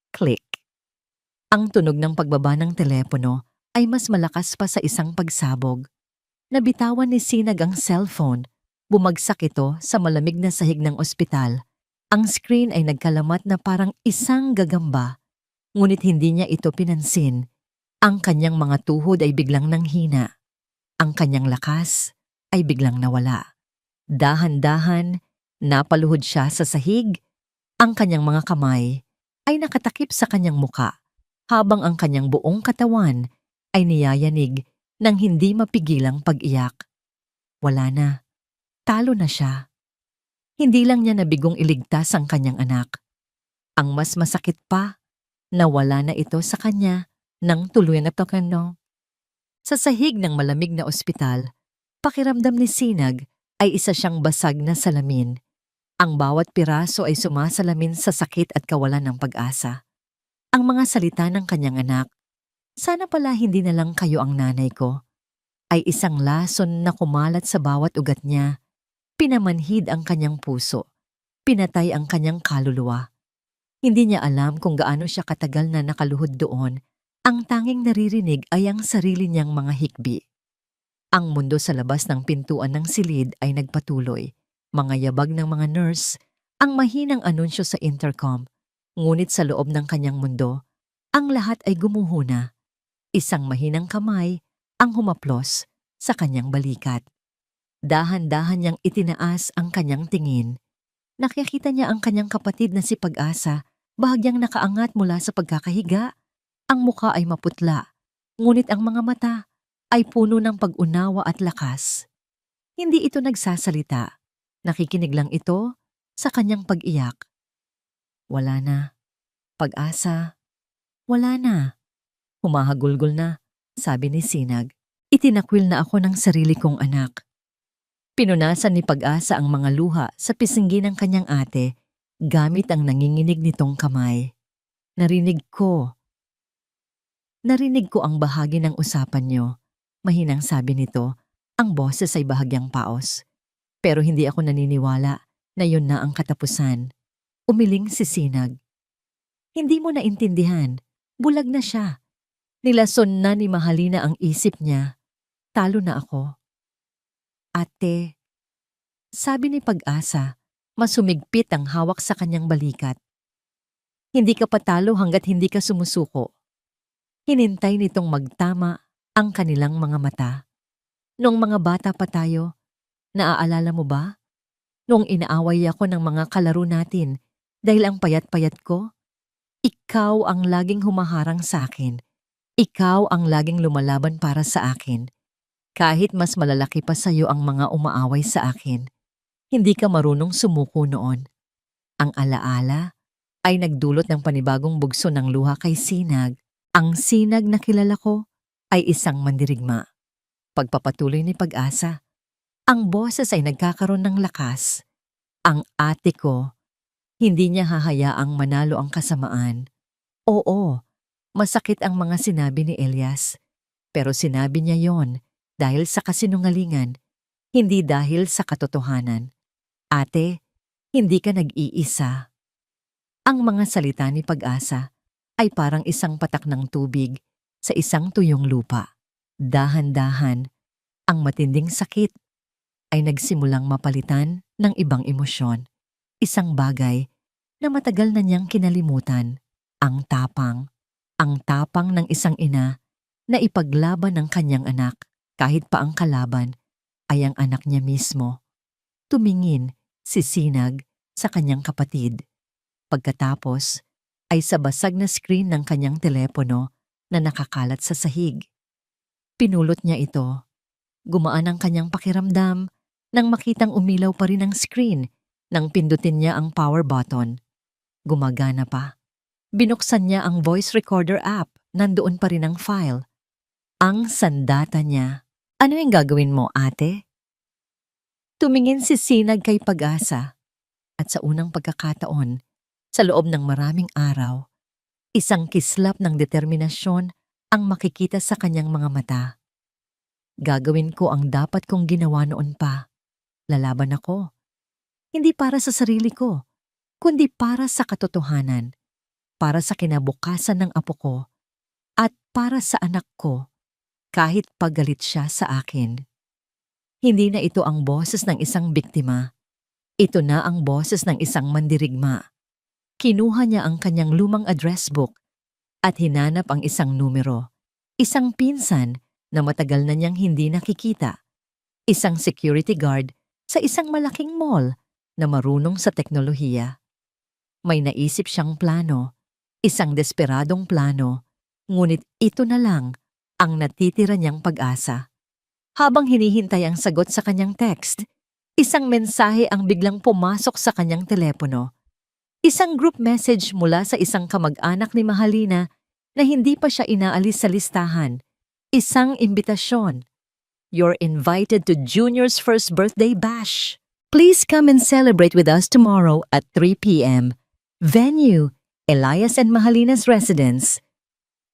Click. Ang tunog ng pagbaba ng telepono ay mas malakas pa sa isang pagsabog. Nabitawan ni Sinag ang cellphone. Bumagsak ito sa malamig na sahig ng ospital. Ang screen ay nagkalamat na parang isang gagamba. Ngunit hindi niya ito pinansin. Ang kanyang mga tuhod ay biglang nanghina. Ang kanyang lakas ay biglang nawala. Dahan-dahan, napaluhod siya sa sahig. Ang kanyang mga kamay ay nakatakip sa kanyang muka habang ang kanyang buong katawan ay niyayanig ng hindi mapigilang pag-iyak. Wala na. Talo na siya. Hindi lang niya nabigong iligtas ang kanyang anak. Ang mas masakit pa, nawala na ito sa kanya ng tuluyan na tokeno. Sa sahig ng malamig na ospital, pakiramdam ni Sinag ay isa siyang basag na salamin. Ang bawat piraso ay sumasalamin sa sakit at kawalan ng pag-asa. Ang mga salita ng kanyang anak, "Sana pala hindi na lang kayo ang nanay ko," ay isang lason na kumalat sa bawat ugat niya. Pinamanhid ang kanyang puso, pinatay ang kanyang kaluluwa. Hindi niya alam kung gaano siya katagal na nakaluhod doon. Ang tanging naririnig ay ang sarili niyang mga hikbi. Ang mundo sa labas ng pintuan ng silid ay nagpatuloy. Mga yabag ng mga nurse, ang mahinang anunsyo sa intercom. Ngunit sa loob ng kanyang mundo, ang lahat ay gumuhuna. Isang mahinang kamay ang humaplos sa kanyang balikat. Dahan-dahan niyang itinaas ang kanyang tingin. Nakikita niya ang kanyang kapatid na si Pag-asa, bahagyang nakaangat mula sa pagkakahiga. Ang muka ay maputla, ngunit ang mga mata ay puno ng pag-unawa at lakas. Hindi ito nagsasalita. Nakikinig lang ito sa kanyang pag-iyak. Wala na. Pag-asa. Wala na. Humahagulgol na, sabi ni Sinag. Itinakwil na ako ng sarili kong anak. Pinunasan ni Pag-asa ang mga luha sa pisinggi ng kanyang ate gamit ang nanginginig nitong kamay. Narinig ko ang bahagi ng usapan niyo. Mahinang sabi nito, ang boses ay bahagyang paos. Pero hindi ako naniniwala na yun na ang katapusan. Umiling si Sinag. Hindi mo naintindihan. Bulag na siya. Nilason na ni Mahalina ang isip niya. Talo na ako. Ate, sabi ni Pag-asa, masumigpit ang hawak sa kanyang balikat. Hindi ka patalo hanggat hindi ka sumusuko. Hinintay nitong magtama ang kanilang mga mata. Noong mga bata pa tayo, naaalala mo ba? Noong inaaway ako ng mga kalaro natin dahil ang payat-payat ko, ikaw ang laging humaharang sa akin. Ikaw ang laging lumalaban para sa akin. Kahit mas malalaki pa sa'yo ang mga umaaway sa akin, hindi ka marunong sumuko noon. Ang alaala ay nagdulot ng panibagong bugso ng luha kay Sinag. Ang Sinag na kilala ko ay isang mandirigma. Pagpapatuloy ni Pag-asa, ang boses ay nagkakaroon ng lakas. Ang ate ko, hindi niya hahayaang manalo ang kasamaan. Oo, masakit ang mga sinabi ni Elias. Pero sinabi niya yon dahil sa kasinungalingan, hindi dahil sa katotohanan. Ate, hindi ka nag-iisa. Ang mga salita ni Pag-asa ay parang isang patak ng tubig sa isang tuyong lupa. Dahan-dahan, ang matinding sakit ay nagsimulang mapalitan ng ibang emosyon. Isang bagay na matagal na niyang kinalimutan, ang tapang. Ang tapang ng isang ina na ipaglaban ng kanyang anak kahit pa ang kalaban ay ang anak niya mismo. Tumingin si Sinag sa kanyang kapatid. Pagkatapos ay sa basag na screen ng kanyang telepono na nakakalat sa sahig. Pinulot niya ito. Gumaan ang kanyang pakiramdam nang makitang umilaw pa rin ang screen nang pindutin niya ang power button. Gumagana pa. Binuksan niya ang voice recorder app. Nandoon pa rin ang file. Ang sandata niya. Ano yung gagawin mo, ate? Tumingin si Sinag kay Pag-asa. At sa unang pagkakataon, sa loob ng maraming araw, isang kislap ng determinasyon ang makikita sa kanyang mga mata. Gagawin ko ang dapat kong ginawa noon pa. Lalaban ako. Hindi para sa sarili ko, kundi para sa katotohanan, para sa kinabukasan ng apo ko, at para sa anak ko, kahit pagalit siya sa akin. Hindi na ito ang boses ng isang biktima. Ito na ang boses ng isang mandirigma. Kinuha niya ang kanyang lumang address book at hinanap ang isang numero. Isang pinsan na matagal na niyang hindi nakikita. Isang security guard sa isang malaking mall na marunong sa teknolohiya. May naisip siyang plano. Isang desperadong plano, ngunit ito na lang ang natitira niyang pag-asa. Habang hinihintay ang sagot sa kanyang text, isang mensahe ang biglang pumasok sa kanyang telepono. Isang group message mula sa isang kamag-anak ni Mahalina na hindi pa siya inaalis sa listahan. Isang imbitasyon. You're invited to Junior's first birthday bash. Please come and celebrate with us tomorrow at 3 p.m. Venue, Elias and Mahalina's residence.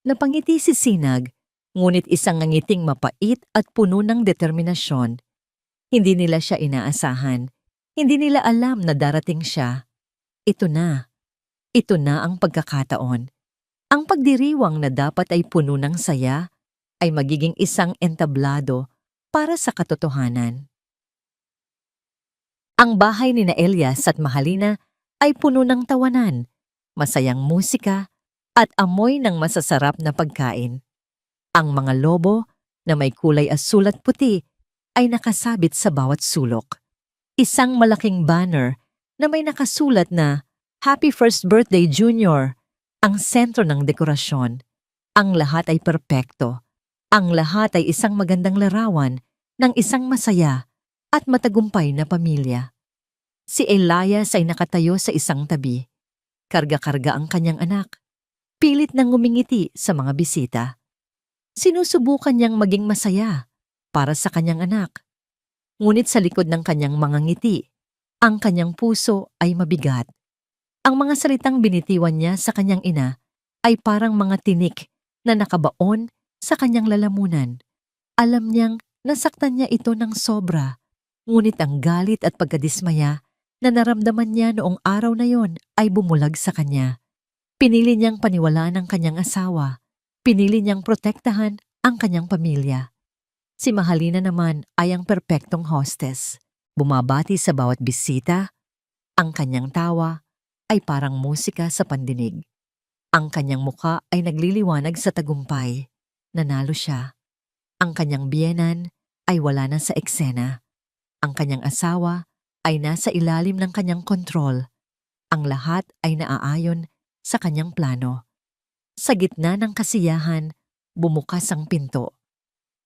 Napangiti si Sinag, ngunit isang ngiting mapait at puno ng determinasyon. Hindi nila siya inaasahan. Hindi nila alam na darating siya. Ito na. Ito na ang pagkakataon. Ang pagdiriwang na dapat ay puno ng saya ay magiging isang entablado para sa katotohanan. Ang bahay ni na Elias at Mahalina ay puno ng tawanan, masayang musika, at amoy ng masasarap na pagkain. Ang mga lobo na may kulay asul at puti ay nakasabit sa bawat sulok. Isang malaking banner na may nakasulat na Happy First Birthday Junior, ang sentro ng dekorasyon. Ang lahat ay perpekto. Ang lahat ay isang magandang larawan ng isang masaya at matagumpay na pamilya. Si Elias ay nakatayo sa isang tabi. Karga-karga ang kanyang anak. Pilit nang ngumingiti sa mga bisita. Sinusubukan niyang maging masaya para sa kanyang anak. Ngunit sa likod ng kanyang mga ngiti, ang kanyang puso ay mabigat. Ang mga salitang binitiwan niya sa kanyang ina ay parang mga tinik na nakabaon sa kanyang lalamunan. Alam niyang nasaktan niya ito ng sobra, ngunit ang galit at pagkadismaya na naramdaman niya noong araw na yon ay bumulag sa kanya. Pinili niyang paniwalaan ang kanyang asawa. Pinili niyang protektahan ang kanyang pamilya. Si Mahalina naman ay ang perpektong hostess. Bumabati sa bawat bisita. Ang kanyang tawa ay parang musika sa pandinig. Ang kanyang muka ay nagliliwanag sa tagumpay. Nanalo siya. Ang kanyang biyenan ay wala na sa eksena. Ang kanyang asawa ay nasa ilalim ng kanyang kontrol. Ang lahat ay naaayon sa kanyang plano. Sa gitna ng kasiyahan, bumukas ang pinto.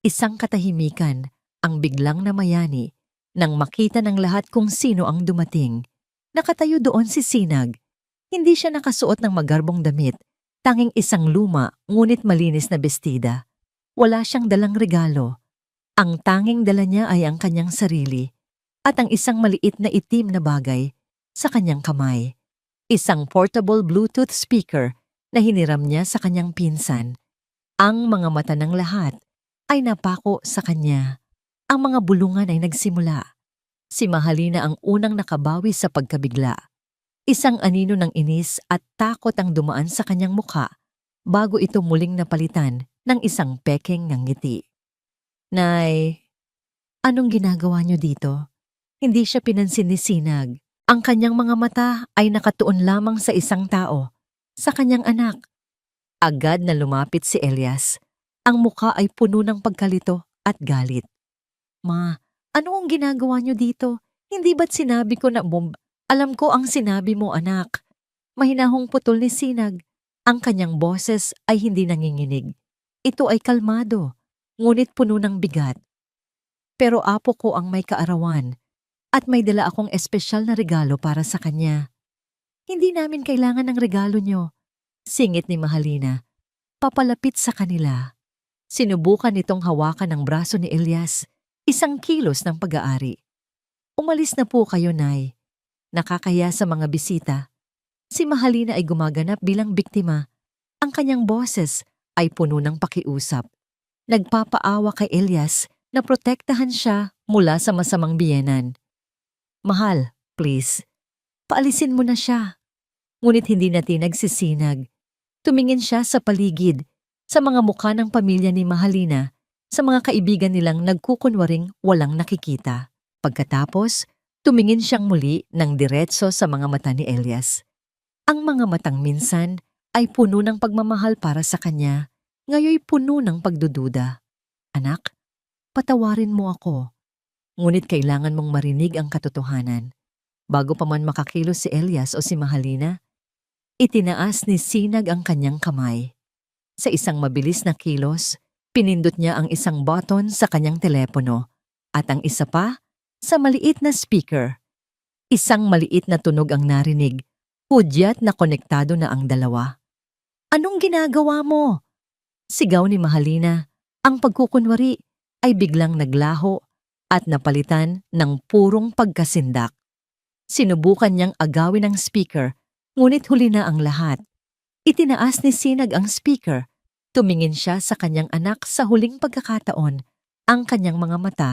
Isang katahimikan ang biglang namayani nang makita ng lahat kung sino ang dumating. Nakatayo doon si Sinag. Hindi siya nakasuot ng magarbong damit, tanging isang luma ngunit malinis na bestida. Wala siyang dalang regalo. Ang tanging dala niya ay ang kanyang sarili at ang isang maliit na itim na bagay sa kanyang kamay. Isang portable Bluetooth speaker na hiniram niya sa kanyang pinsan. Ang mga mata ng lahat ay napako sa kanya. Ang mga bulungan ay nagsimula. Si Mahalina ang unang nakabawi sa pagkabigla. Isang anino ng inis at takot ang dumaan sa kanyang mukha bago ito muling napalitan ng isang pekeng ng ngiti. Nay, anong ginagawa niyo dito? Hindi siya pinansin ni Sinag. Ang kanyang mga mata ay nakatuon lamang sa isang tao, sa kanyang anak. Agad na lumapit si Elias. Ang mukha ay puno ng pagkalito at galit. Ma, ano ang ginagawa niyo dito? Hindi ba't sinabi ko na Alam ko ang sinabi mo, anak. Mahinahong putol ni Sinag. Ang kanyang boses ay hindi nanginginig. Ito ay kalmado, ngunit puno ng bigat. Pero apo ko ang may kaarawan at may dala akong espesyal na regalo para sa kanya. Hindi namin kailangan ng regalo niyo, singit ni Mahalina. Papalapit sa kanila. Sinubukan nitong hawakan ang braso ni Elias, isang kilos ng pag-aari. Umalis na po kayo, Nay. Nakakaya sa mga bisita. Si Mahalina ay gumaganap bilang biktima. Ang kanyang boses ay puno ng pakiusap. Nagpapaawa kay Elias na protektahan siya mula sa masamang biyenan. Mahal, please. Paalisin mo na siya. Ngunit hindi natinag si Sinag. Tumingin siya sa paligid, sa mga mukha ng pamilya ni Mahalina, sa mga kaibigan nilang nagkukunwaring walang nakikita. Pagkatapos, tumingin siyang muli ng diretso sa mga mata ni Elias. Ang mga matang minsan ay puno ng pagmamahal para sa kanya, ngayoy puno ng pagdududa. Anak, patawarin mo ako. Ngunit kailangan mong marinig ang katotohanan. Bago pa man makakilos si Elias o si Mahalina, Itinaas ni Sinag ang kanyang kamay. Sa isang mabilis na kilos, pinindot niya ang isang button sa kanyang telepono at ang isa pa sa maliit na speaker. Isang maliit na tunog ang narinig, hudyat na konektado na ang dalawa. "Anong ginagawa mo?" Sigaw ni Mahalina. Ang pagkukunwari ay biglang naglaho at napalitan ng purong pagkasindak. Sinubukan niyang agawin ang speaker, ngunit huli na ang lahat. Itinaas ni Sinag ang speaker. Tumingin siya sa kanyang anak sa huling pagkakataon. Ang kanyang mga mata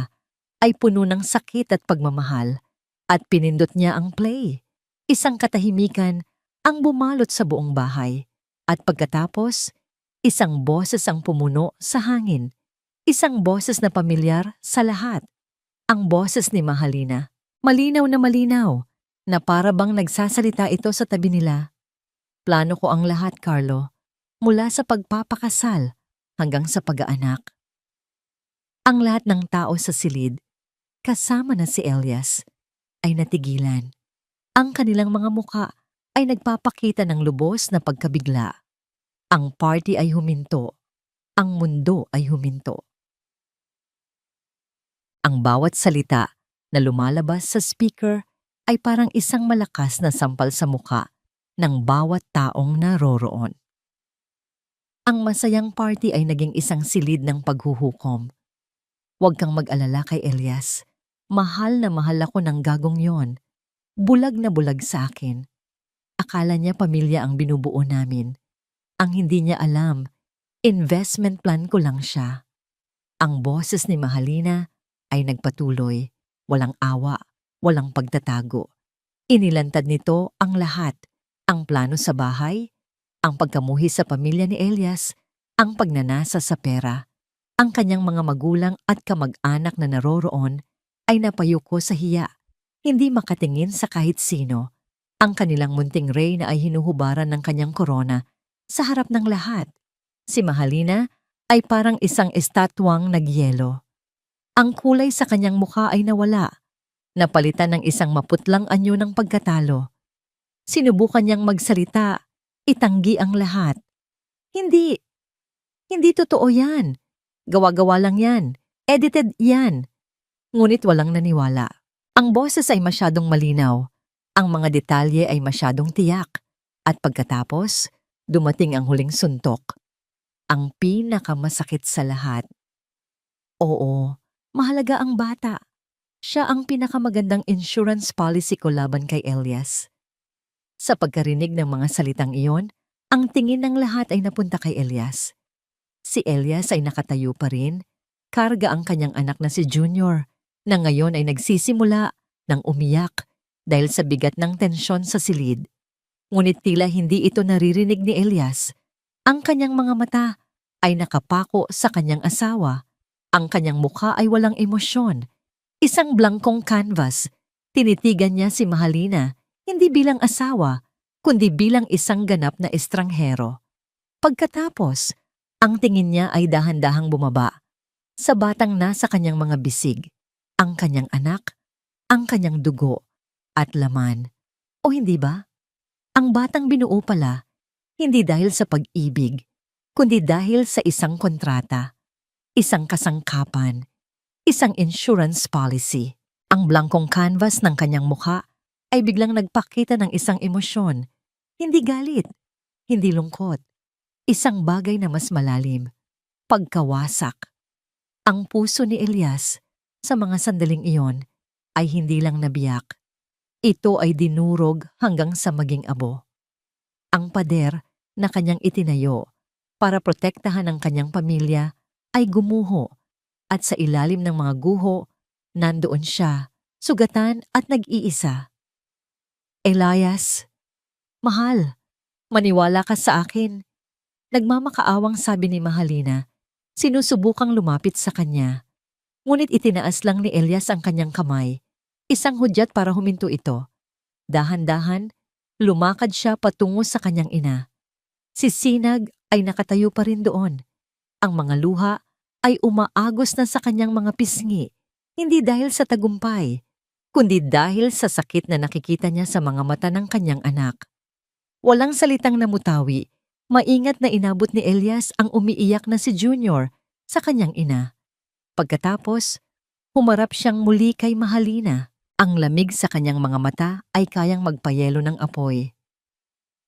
ay puno ng sakit at pagmamahal at pinindot niya ang play. Isang katahimikan ang bumalot sa buong bahay at pagkatapos, isang boses ang pumuno sa hangin. Isang boses na pamilyar sa lahat. Ang boses ni Mahalina. Malinaw na para bang nagsasalita ito sa tabi nila. "Plano ko ang lahat, Carlo, mula sa pagpapakasal hanggang sa pag-aanak." Ang lahat ng tao sa silid, kasama na si Elias, ay natigilan. Ang kanilang mga muka ay nagpapakita ng lubos na pagkabigla. Ang party ay huminto. Ang mundo ay huminto. Ang bawat salita na lumalabas sa speaker ay parang isang malakas na sampal sa muka ng bawat taong naroroon. Ang masayang party ay naging isang silid ng paghuhukom. "Huwag kang mag-alala kay Elias. Mahal na mahal ako ng gagong yon. Bulag na bulag sa akin. Akala niya pamilya ang binubuo namin. Ang hindi niya alam, investment plan ko lang siya." Ang boses ni Mahalina ay nagpatuloy, walang awa, walang pagtatago. Inilantad nito ang lahat, ang plano sa bahay, ang pagkamuhi sa pamilya ni Elias, ang pagnanasa sa pera. Ang kanyang mga magulang at kamag-anak na naroroon ay napayuko sa hiya, hindi makatingin sa kahit sino. Ang kanilang munting reyna ay hinuhubaran ng kanyang korona sa harap ng lahat. Si Mahalina ay parang isang estatwang nagyelo. Ang kulay sa kanyang mukha ay nawala, napalitan ng isang maputlang anyo ng pagkatalo. Sinubukan niyang magsalita, itanggi ang lahat. Hindi totoo yan. Gawa-gawa lang yan. Edited yan." Ngunit walang naniwala. Ang boses ay masyadong malinaw. Ang mga detalye ay masyadong tiyak. At pagkatapos, dumating ang huling suntok. Ang pinakamasakit sa lahat. Oo, mahalaga ang bata. Siya ang pinakamagandang insurance policy ko laban kay Elias. Sa pagkarinig ng mga salitang iyon, ang tingin ng lahat ay napunta kay Elias. Si Elias ay nakatayo pa rin, karga ang kanyang anak na si Junior, na ngayon ay nagsisimula ng umiyak dahil sa bigat ng tensyon sa silid. Ngunit tila hindi ito naririnig ni Elias. Ang kanyang mga mata ay nakapako sa kanyang asawa. Ang kanyang mukha ay walang emosyon. Isang blankong canvas. Tinitigan niya si Mahalina, hindi bilang asawa, kundi bilang isang ganap na estranghero. Pagkatapos, ang tingin niya ay dahan-dahang bumaba sa batang nasa kanyang mga bisig, ang kanyang anak, ang kanyang dugo, at laman. O hindi ba? Ang batang binuo pala, hindi dahil sa pag-ibig, kundi dahil sa isang kontrata, isang kasangkapan, isang insurance policy. Ang blankong canvas ng kanyang mukha ay biglang nagpakita ng isang emosyon, hindi galit, hindi lungkot, isang bagay na mas malalim, pagkawasak. Ang puso ni Elias sa mga sandaling iyon ay hindi lang nabiyak. Ito ay dinurog hanggang sa maging abo. Ang pader na kanyang itinayo para protektahan ang kanyang pamilya ay gumuho at sa ilalim ng mga guho, nandoon siya, sugatan at nag-iisa. "Elias, mahal, maniwala ka sa akin." Nagmamakaawang sabi ni Mahalina, sinusubukang lumapit sa kanya. Ngunit itinaas lang ni Elias ang kanyang kamay, isang hudyat para huminto ito. Dahan-dahan, lumakad siya patungo sa kanyang ina. Si Sinag ay nakatayo pa rin doon. Ang mga luha ay umaagos na sa kanyang mga pisngi, hindi dahil sa tagumpay, kundi dahil sa sakit na nakikita niya sa mga mata ng kanyang anak. Walang salitang namutawi. Maingat na inabot ni Elias ang umiiyak na si Junior sa kanyang ina. Pagkatapos, humarap siyang muli kay Mahalina. Ang lamig sa kanyang mga mata ay kayang magpayelo ng apoy.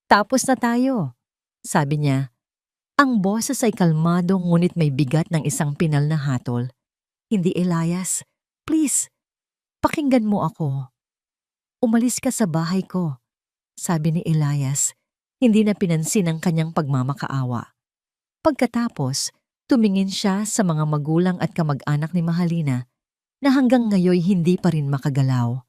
"Tapos na tayo," sabi niya. Ang boses ay kalmado ngunit may bigat ng isang pinal na hatol. "Hindi, Elias. Please, pakinggan mo ako. Umalis ka sa bahay ko," sabi ni Elias. Hindi na pinansin ang kanyang pagmamakaawa. Pagkatapos, tumingin siya sa mga magulang at kamag-anak ni Mahalina na hanggang ngayoy hindi pa rin makagalaw.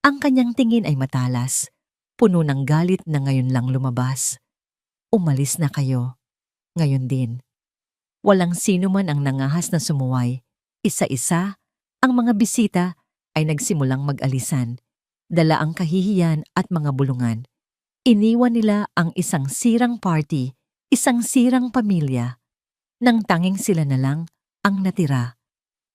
Ang kanyang tingin ay matalas, puno ng galit na ngayon lang lumabas. "Umalis na kayo. Ngayon din." Walang sino man ang nangahas na sumuway. Isa-isa, ang mga bisita ay nagsimulang mag-alisan. Dala ang kahihiyan at mga bulungan. Iniwan nila ang isang sirang party, isang sirang pamilya. Nang tanging sila na lang ang natira.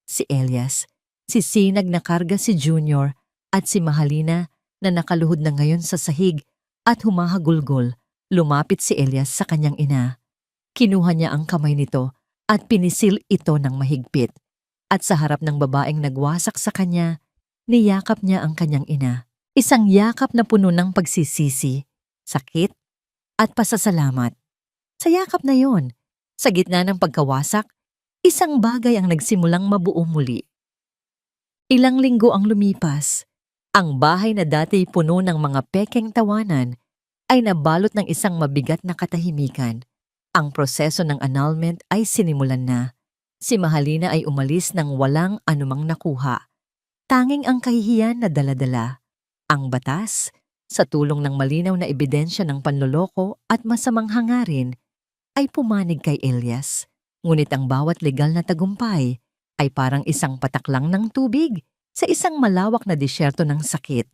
Si Elias, si Sinag na karga si Junior at si Mahalina na nakaluhod na ngayon sa sahig at humahagulgol. Lumapit si Elias sa kanyang ina. Kinuha niya ang kamay nito at pinisil ito ng mahigpit. At sa harap ng babaeng nagwasak sa kanya, niyakap niya ang kanyang ina. Isang yakap na puno ng pagsisisi, sakit, at pasasalamat. Sa yakap na yon, sa gitna ng pagkawasak, isang bagay ang nagsimulang mabuo muli. Ilang linggo ang lumipas. Ang bahay na dati puno ng mga pekeng tawanan ay nabalot ng isang mabigat na katahimikan. Ang proseso ng annulment ay sinimulan na. Si Mahalina ay umalis nang walang anumang nakuha. Tanging ang kahihiyan na dala-dala. Ang batas, sa tulong ng malinaw na ebidensya ng panloloko at masamang hangarin, ay pumanig kay Elias. Ngunit ang bawat legal na tagumpay ay parang isang patak lang ng tubig sa isang malawak na disyerto ng sakit.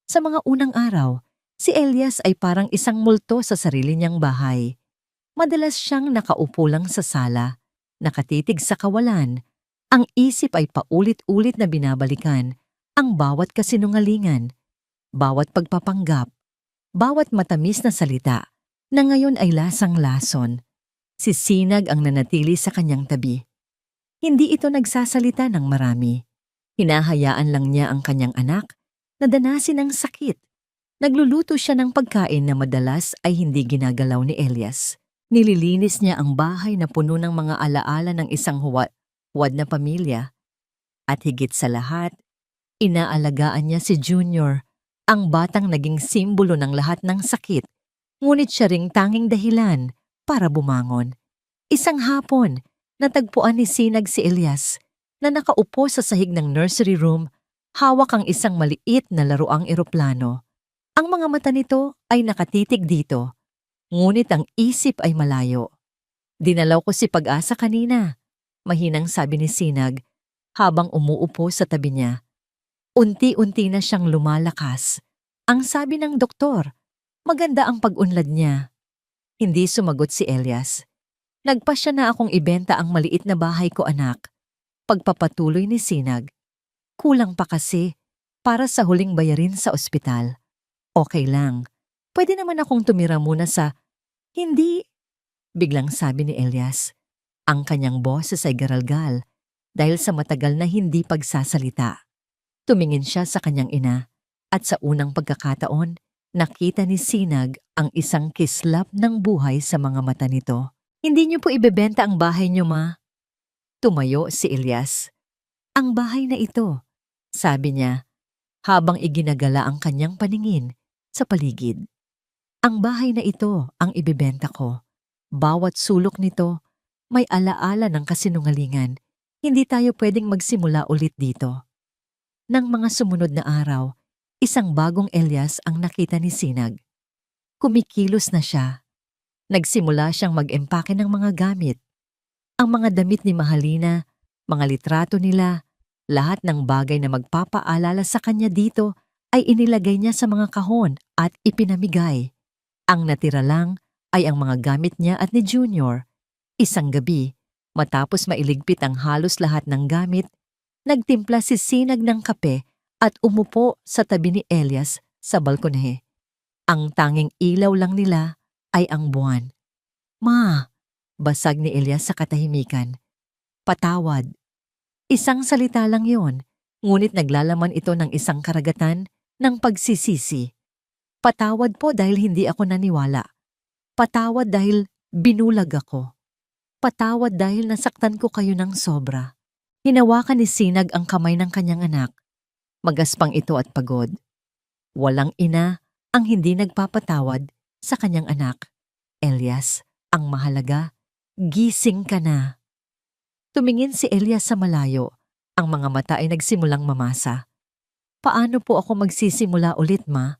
Sa mga unang araw, si Elias ay parang isang multo sa sarili niyang bahay. Madalas siyang nakaupo lang sa sala, nakatitig sa kawalan. Ang isip ay paulit-ulit na binabalikan ang bawat kasinungalingan, bawat pagpapanggap, bawat matamis na salita na ngayon ay lasang-lason. Si Sinag ang nanatili sa kanyang tabi. Hindi ito nagsasalita ng marami. Hinahayaan lang niya ang kanyang anak na danasin ang sakit. Nagluluto siya ng pagkain na madalas ay hindi ginagalaw ni Elias. Nililinis niya ang bahay na puno ng mga alaala ng isang huwad na pamilya. At higit sa lahat, inaalagaan niya si Junior, ang batang naging simbolo ng lahat ng sakit, ngunit siya ring tanging dahilan para bumangon. Isang hapon, natagpuan ni Sinag si Elias na nakaupo sa sahig ng nursery room, hawak ang isang maliit na laruang eroplano. Ang mga mata nito ay nakatitig dito, ngunit ang isip ay malayo. "Dinalaw ko si Pag-asa kanina," mahinang sabi ni Sinag habang umuupo sa tabi niya. Unti-unti na siyang lumalakas. Ang sabi ng doktor, maganda ang pag-unlad niya. Hindi sumagot si Elias. "Nagpasya na akong ibenta ang maliit na bahay ko, anak." Pagpapatuloy ni Sinag. "Kulang pa kasi para sa huling bayarin sa ospital." "Okay lang. Pwede naman akong tumira muna sa..." "Hindi," biglang sabi ni Elias. Ang kanyang boses ay garalgal dahil sa matagal na hindi pagsasalita. Tumingin siya sa kanyang ina at sa unang pagkakataon, nakita ni Sinag ang isang kislap ng buhay sa mga mata nito. "Hindi niyo po ibebenta ang bahay niyo, ma?" Tumayo si Elias. "Ang bahay na ito," sabi niya, habang iginagala ang kanyang paningin sa paligid. "Ang bahay na ito ang ibebenta ko. Bawat sulok nito may alaala ng kasinungalingan. Hindi tayo pwedeng magsimula ulit dito." Nang mga sumunod na araw, isang bagong Elias ang nakita ni Sinag. Kumikilos na siya. Nagsimula siyang mag-empake ng mga gamit. Ang mga damit ni Mahalina, mga litrato nila, lahat ng bagay na magpapaalala sa kanya dito ay inilagay niya sa mga kahon at ipinamigay. Ang natira lang ay ang mga gamit niya at ni Junior. Isang gabi, matapos mailigpit ang halos lahat ng gamit, nagtimpla si Sinag ng kape at umupo sa tabi ni Elias sa balkonahe. Ang tanging ilaw lang nila ay ang buwan. Ma, basag ni Elias sa katahimikan. Patawad. Isang salita lang yon, ngunit naglalaman ito ng isang karagatan ng pagsisisi. Patawad po dahil hindi ako naniwala. Patawad dahil binulag ako. Patawad dahil nasaktan ko kayo ng sobra. Hinawakan ni Sinag ang kamay ng kanyang anak. Magaspang ito at pagod. Walang ina ang hindi nagpapatawad sa kanyang anak. Elias, ang mahalaga, gising ka na. Tumingin si Elias sa malayo. Ang mga mata ay nagsimulang mamasa. Paano po ako magsisimula ulit, ma?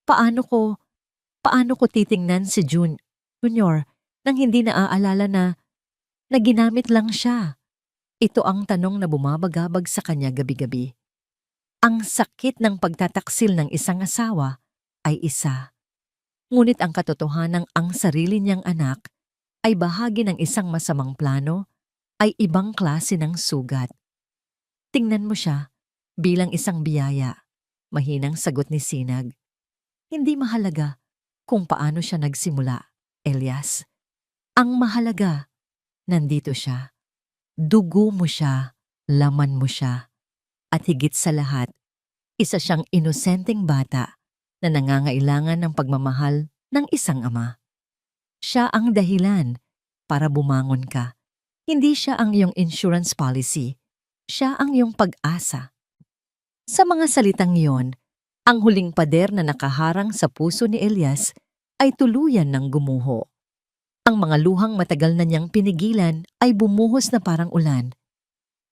Paano ko titingnan si Junior nang hindi naaalala na ginamit lang siya? Ito ang tanong na bumabagabag sa kanya gabi-gabi. Ang sakit ng pagtataksil ng isang asawa ay isa. Ngunit ang katotohanang ang sarili niyang anak ay bahagi ng isang masamang plano ay ibang klase ng sugat. Tingnan mo siya bilang isang biyaya, mahinang sagot ni Sinag. Hindi mahalaga kung paano siya nagsimula, Elias. Ang mahalaga, nandito siya. Dugo mo siya, laman mo siya. At higit sa lahat, isa siyang inosenteng bata na nangangailangan ng pagmamahal ng isang ama. Siya ang dahilan para bumangon ka. Hindi siya ang iyong insurance policy. Siya ang iyong pag-asa. Sa mga salitang iyon, ang huling pader na nakaharang sa puso ni Elias ay tuluyan ng gumuho. Ang mga luhang matagal na niyang pinigilan ay bumuhos na parang ulan.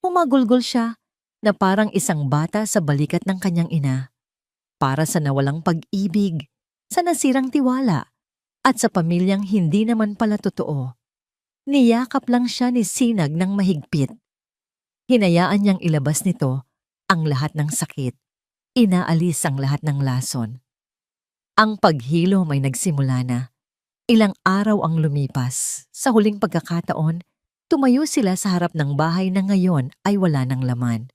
Humagulgol siya na parang isang bata sa balikat ng kanyang ina. Para sa nawalang pag-ibig, sa nasirang tiwala, at sa pamilyang hindi naman pala totoo. Niyakap lang siya ni Sinag ng mahigpit. Hinayaan niyang ilabas nito ang lahat ng sakit. Inaalis ang lahat ng lason. Ang paghilo may nagsimula na. Ilang araw ang lumipas. Sa huling pagkakataon, tumayo sila sa harap ng bahay na ngayon ay wala ng laman.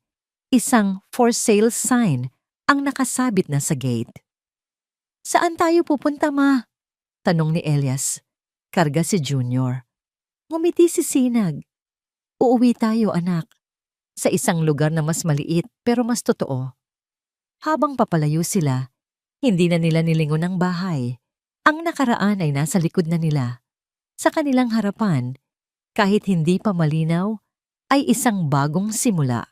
Isang for sale sign ang nakasabit na sa gate. Saan tayo pupunta, ma? Tanong ni Elias. Karga si Junior. Ngumiti si Sinag. Uuwi tayo, anak. Sa isang lugar na mas maliit pero mas totoo. Habang papalayo sila, hindi na nila nilingon ang bahay. Ang nakaraan ay nasa likod na nila. Sa kanilang harapan, kahit hindi pa malinaw, ay isang bagong simula.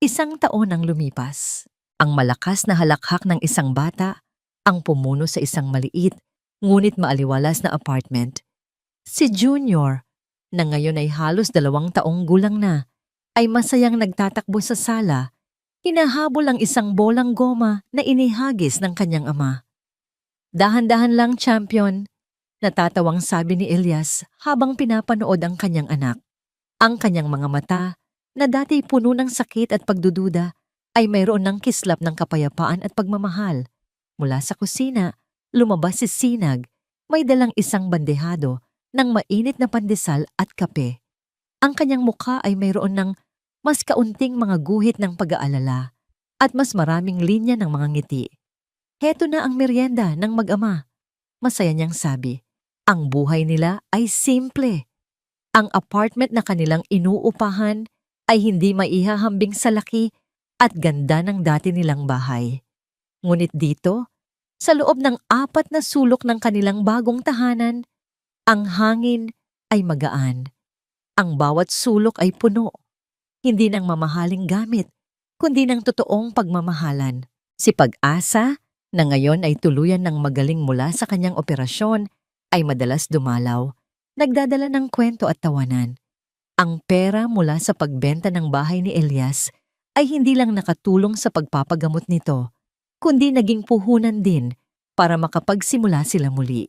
Isang taon ang lumipas. Ang malakas na halakhak ng isang bata ang pumuno sa isang maliit, ngunit maaliwalas na apartment. Si Junior, na ngayon ay halos 2 taong gulang na, ay masayang nagtatakbo sa sala, hinahabol ang isang bolang goma na inihagis ng kanyang ama. Dahan-dahan lang, champion, natatawang sabi ni Elias habang pinapanood ang kanyang anak. Ang kanyang mga mata, na dati puno ng sakit at pagdududa, ay mayroon ng kislap ng kapayapaan at pagmamahal. Mula sa kusina, lumabas si Sinag, may dalang isang bandehado ng mainit na pandesal at kape. Ang kanyang mukha ay mayroon ng mas kaunting mga guhit ng pag-aalala at mas maraming linya ng mga ngiti. Heto na ang merienda ng mag-ama. Masaya niyang sabi. Ang buhay nila ay simple. Ang apartment na kanilang inuupahan ay hindi maihahambing sa laki at ganda ng dati nilang bahay. Ngunit dito, sa loob ng 4 na sulok ng kanilang bagong tahanan, ang hangin ay magaan. Ang bawat sulok ay puno. Hindi ng mamahaling gamit, kundi ng totoong pagmamahalan. Si Pag-asa, na ngayon ay tuluyan ng magaling mula sa kanyang operasyon, ay madalas dumalaw, nagdadala ng kwento at tawanan. Ang pera mula sa pagbenta ng bahay ni Elias ay hindi lang nakatulong sa pagpapagamot nito, kundi naging puhunan din para makapagsimula sila muli.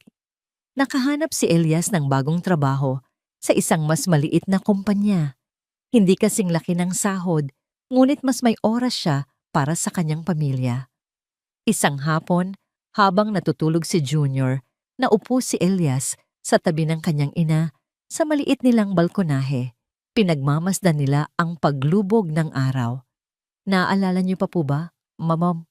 Nakahanap si Elias ng bagong trabaho sa isang mas maliit na kumpanya. Hindi kasing laki ng sahod, ngunit mas may oras siya para sa kanyang pamilya. Isang hapon, habang natutulog si Junior, naupo si Elias sa tabi ng kanyang ina sa maliit nilang balkonahe. Pinagmamasdan nila ang paglubog ng araw. Naaalala niyo pa po ba, Mamam?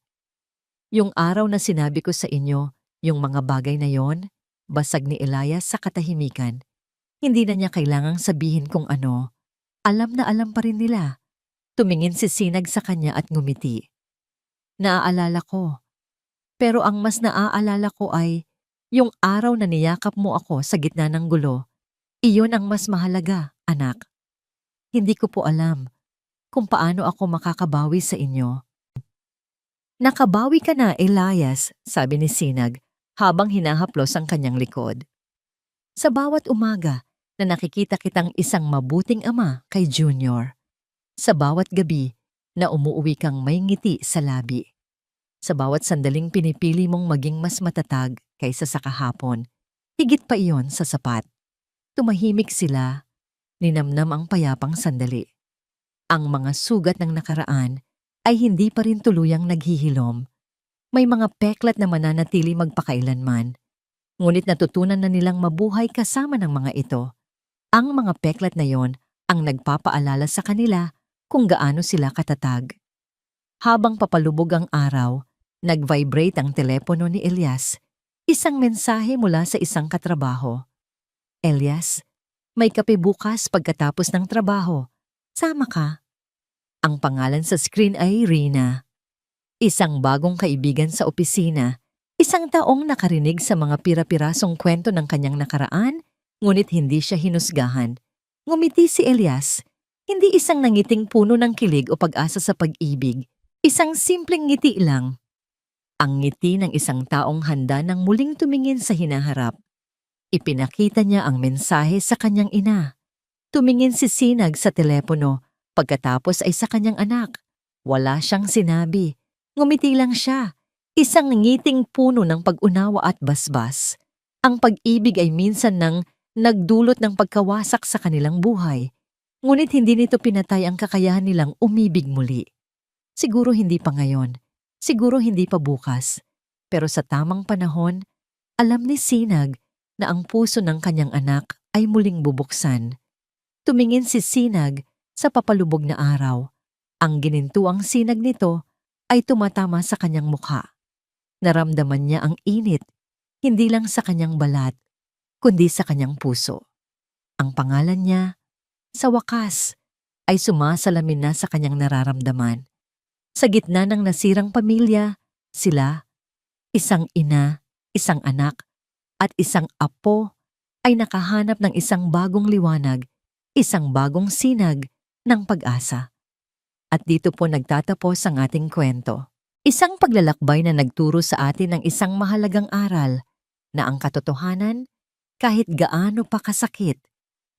Yung araw na sinabi ko sa inyo Yung mga bagay na yon, basag ni Elias sa katahimikan. Hindi na niya kailangang sabihin kung ano. Alam na alam pa rin nila. Tumingin si Sinag sa kanya at ngumiti. Naaalala ko. Pero ang mas naaalala ko ay yung araw na niyakap mo ako sa gitna ng gulo. Iyon ang mas mahalaga, anak. Hindi ko po alam kung paano ako makakabawi sa inyo. Nakabawi ka na, Elias, sabi ni Sinag habang hinahaplos ang kanyang likod. Sa bawat umaga na nakikita kitang isang mabuting ama kay Junior. Sa bawat gabi na umuuwi kang may ngiti sa labi. Sa bawat sandaling pinipili mong maging mas matatag kaysa sa kahapon, higit pa iyon sa sapat. Tumahimik sila, ninamnam ang payapang sandali. Ang mga sugat ng nakaraan ay hindi pa rin tuluyang naghihilom. May mga peklat na mananatili magpakailanman. Ngunit natutunan na nilang mabuhay kasama ng mga ito. Ang mga peklat na yon ang nagpapaalala sa kanila kung gaano sila katatag. Habang papalubog ang araw, nag-vibrate ang telepono ni Elias. Isang mensahe mula sa isang katrabaho. Elias, may kape bukas pagkatapos ng trabaho. Sama ka. Ang pangalan sa screen ay Rina. Isang bagong kaibigan sa opisina. Isang taong nakarinig sa mga pira-pirasong kwento ng kanyang nakaraan, ngunit hindi siya hinusgahan. Ngumiti si Elias. Hindi isang nangiting puno ng kilig o pag-asa sa pag-ibig. Isang simpleng ngiti lang. Ang ngiti ng isang taong handa nang muling tumingin sa hinaharap. Ipinakita niya ang mensahe sa kanyang ina. Tumingin si Sinag sa telepono, pagkatapos ay sa kanyang anak. Wala siyang sinabi. Ngumiti lang siya. Isang ngiting puno ng pag-unawa at basbas. Ang pag-ibig ay minsan nang nagdulot ng pagkawasak sa kanilang buhay. Ngunit hindi nito pinatay ang kakayahan nilang umibig muli. Siguro hindi pa ngayon. Siguro hindi pa bukas. Pero sa tamang panahon, alam ni Sinag na ang puso ng kanyang anak ay muling bubuksan. Tumingin si Sinag sa papalubog na araw. Ang ginintuang sinag nito ay tumatama sa kanyang mukha. Naramdaman niya ang init, hindi lang sa kanyang balat, kundi sa kanyang puso. Ang pangalan niya, sa wakas, ay sumasalamin na sa kanyang nararamdaman. Sa gitna ng nasirang pamilya, sila, isang ina, isang anak, at isang apo ay nakahanap ng isang bagong liwanag, isang bagong sinag ng pag-asa. At dito po nagtatapos ang ating kwento. Isang paglalakbay na nagturo sa atin ng isang mahalagang aral na ang katotohanan, kahit gaano pa kasakit,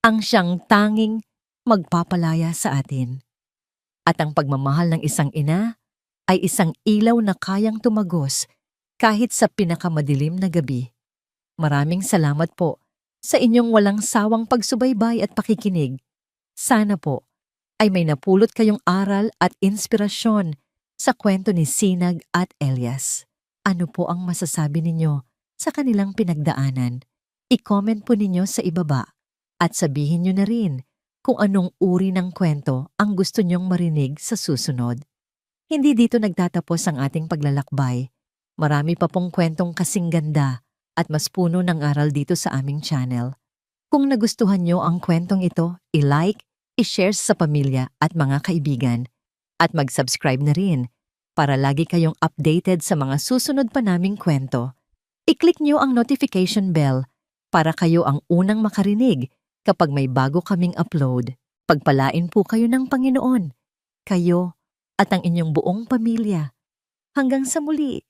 ang siyang tanging magpapalaya sa atin. At ang pagmamahal ng isang ina ay isang ilaw na kayang tumagos kahit sa pinakamadilim na gabi. Maraming salamat po sa inyong walang sawang pagsubaybay at pakikinig. Sana po ay may napulot kayong aral at inspirasyon sa kwento ni Sinag at Elias. Ano po ang masasabi ninyo sa kanilang pinagdaanan? I-comment po ninyo sa ibaba at sabihin nyo na rin kung anong uri ng kwento ang gusto nyong marinig sa susunod. Hindi dito nagtatapos ang ating paglalakbay. Marami pa pong kwentong kasing ganda at mas puno ng aral dito sa aming channel. Kung nagustuhan nyo ang kwentong ito, i-like, i-share sa pamilya at mga kaibigan, at mag-subscribe na rin para lagi kayong updated sa mga susunod pa naming kwento. I-click nyo ang notification bell para kayo ang unang makarinig kapag may bago kaming upload. Pagpalain po kayo ng Panginoon, kayo at ang inyong buong pamilya. Hanggang sa muli.